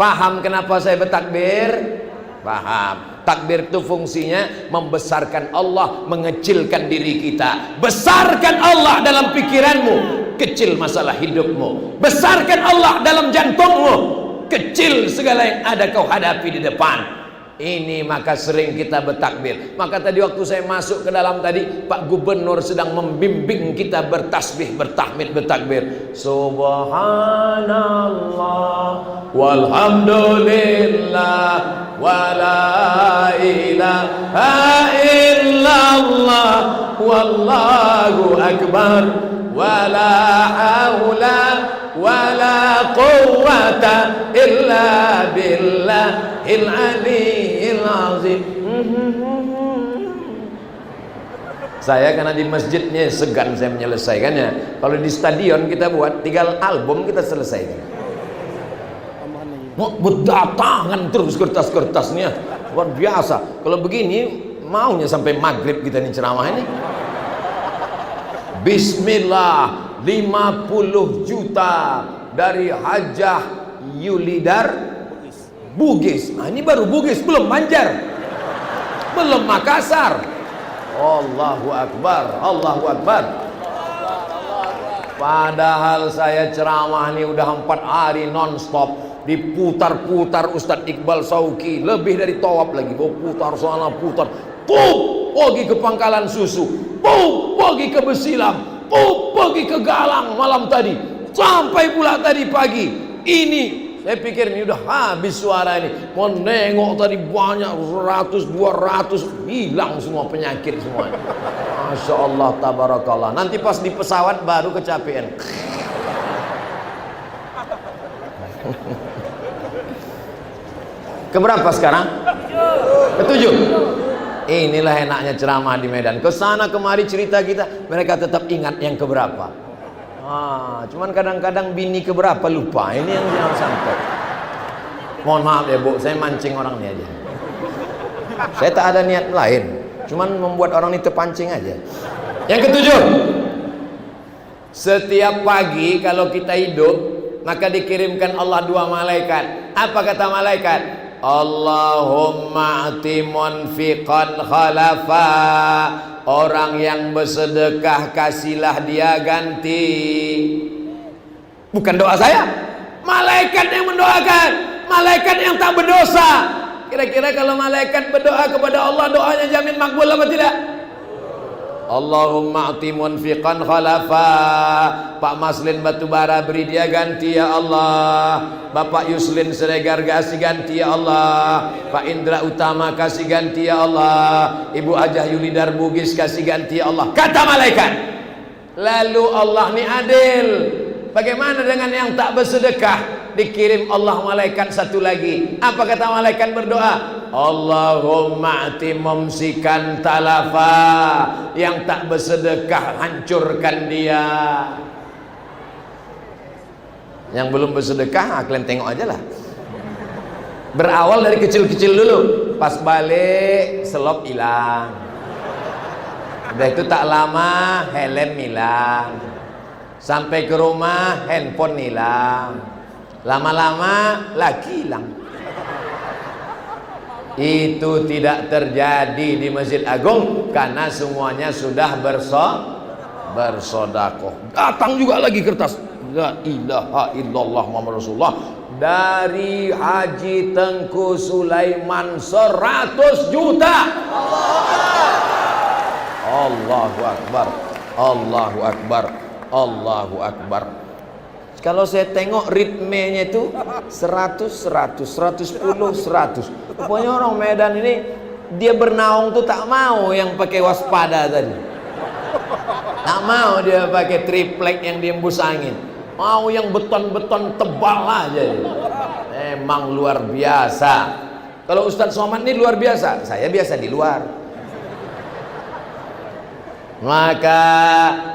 Paham kenapa saya bertakbir? Paham. Takbir itu fungsinya membesarkan Allah, mengecilkan diri kita. Besarkan Allah dalam pikiranmu, kecil masalah hidupmu. Besarkan Allah dalam jantungmu, kecil segala yang ada kau hadapi di depan. Ini maka sering kita bertakbir. Maka tadi waktu saya masuk ke dalam tadi, Pak Gubernur sedang membimbing kita bertasbih, bertahmid, bertakbir. Subhanallah walhamdulillah wala ilaha illallah wallahu akbar wala haula wala quwwata illa billahil aliyyil azim. Saya karena di masjidnya segan saya menyelesaikannya. Kalau di stadion kita buat tinggal album kita selesaikan. Mau berdatangan terus kertas-kertasnya luar biasa. Kalau begini maunya sampai maghrib kita nih ceramah ini. Bismillah, 50 juta dari Hajah Yulidar Bugis. Nah, ini baru Bugis, belum Banjar, belum Makassar. Allahu Akbar, Allahu Akbar. Padahal saya ceramah ini udah 4 hari non-stop, diputar-putar Ustadz Iqbal Sauki, lebih dari tawaf lagi, putar sana putar, pergi ke Pangkalan Susu, pergi ke Besilam, pergi ke Galang malam tadi, sampai pula tadi pagi. Ini saya pikir ini udah habis suara ini. Mau nengok tadi banyak 100, 200, hilang semua penyakit semua. Masya Allah, tabarakallah. Nanti pas di pesawat baru kecapean. Keberapa sekarang? Ketujuh. Inilah enaknya ceramah di Medan. Kesana kemari cerita kita, mereka tetap ingat yang keberapa. Cuman kadang-kadang bini keberapa lupa. Ini yang jangan sampai. Mohon maaf ya bu, saya mancing orang ini aja. Saya tak ada niat lain, cuman membuat orang ini terpancing aja. Yang ketujuh, setiap pagi kalau kita hidup, maka dikirimkan Allah 2 malaikat. Apa kata malaikat? Allahumma ati munfiqan khalafa. Orang yang bersedekah kasihlah dia ganti. Bukan doa saya, malaikat yang mendoakan, malaikat yang tak berdosa. Kira-kira kalau malaikat berdoa kepada Allah, doanya jamin makbul apa tidak? Allahumma ati munfiqan khalafa. Pak Maslin Batubara beri dia ganti ya Allah. Bapak Yuslin Siregar kasih ganti ya Allah. Pak Indra Utama kasih ganti ya Allah. Ibu Hajah Yulidar Bugis kasih ganti ya Allah. Kata malaikat. Lalu Allah ni adil. Bagaimana dengan yang tak bersedekah? Dikirim Allah malaikat satu lagi. Apa kata malaikat berdoa? Allahumma ati mumsikan talafa. Yang tak bersedekah hancurkan dia. Yang belum bersedekah kalian tengok aja lah. Berawal dari kecil-kecil dulu. Pas balik selop hilang. Udah itu tak lama helm hilang. Sampai ke rumah handphone hilang. Lama-lama lagi hilang. Itu tidak terjadi di Masjid Agung karena semuanya sudah bersodakoh. Datang juga lagi kertas La ilaha illallah Muhammad Rasulullah. Dari Haji Tengku Sulaiman 100 juta. Allahu Akbar, Allahu Akbar, Allahu Akbar. Kalau saya tengok ritmenya itu 100, 100, 110, 100. Pokoknya orang Medan ini dia bernaung tuh tak mau yang pakai waspada tadi. Tak mau dia pakai triplek yang diembus angin. Mau yang beton-beton tebal aja. Memang luar biasa. Kalau Ustadz Somad ini luar biasa. Saya biasa di luar. Maka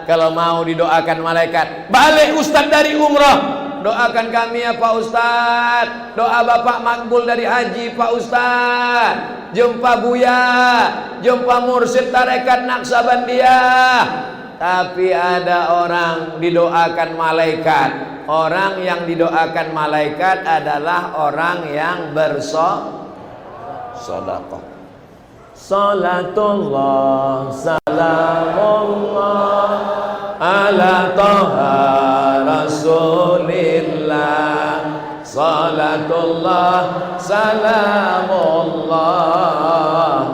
kalau mau didoakan malaikat, balik Ustadz dari umrah, doakan kami ya Pak Ustadz. Doa Bapak makbul dari haji Pak Ustadz. Jumpa Buya, jumpa mursyid tarekat Naksabandiyah. Tapi ada orang didoakan malaikat. Orang yang didoakan malaikat adalah orang yang bersedekah. Salatullah salamullah ala taha rasulillah. Salatullah salamullah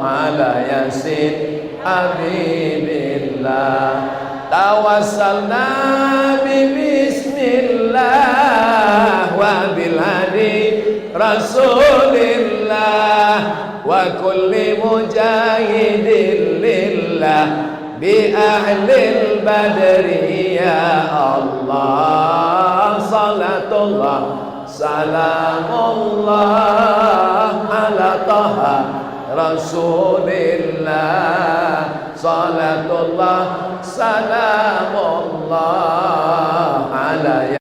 ala yasin habibillah. Tawassalna bismillah wa bil hadi rasulillah wa kulli mujahidin lillah bi ahlil badri ya Allah. Salatullah salamullah ala taha rasulillah. Salatullah salamullah ala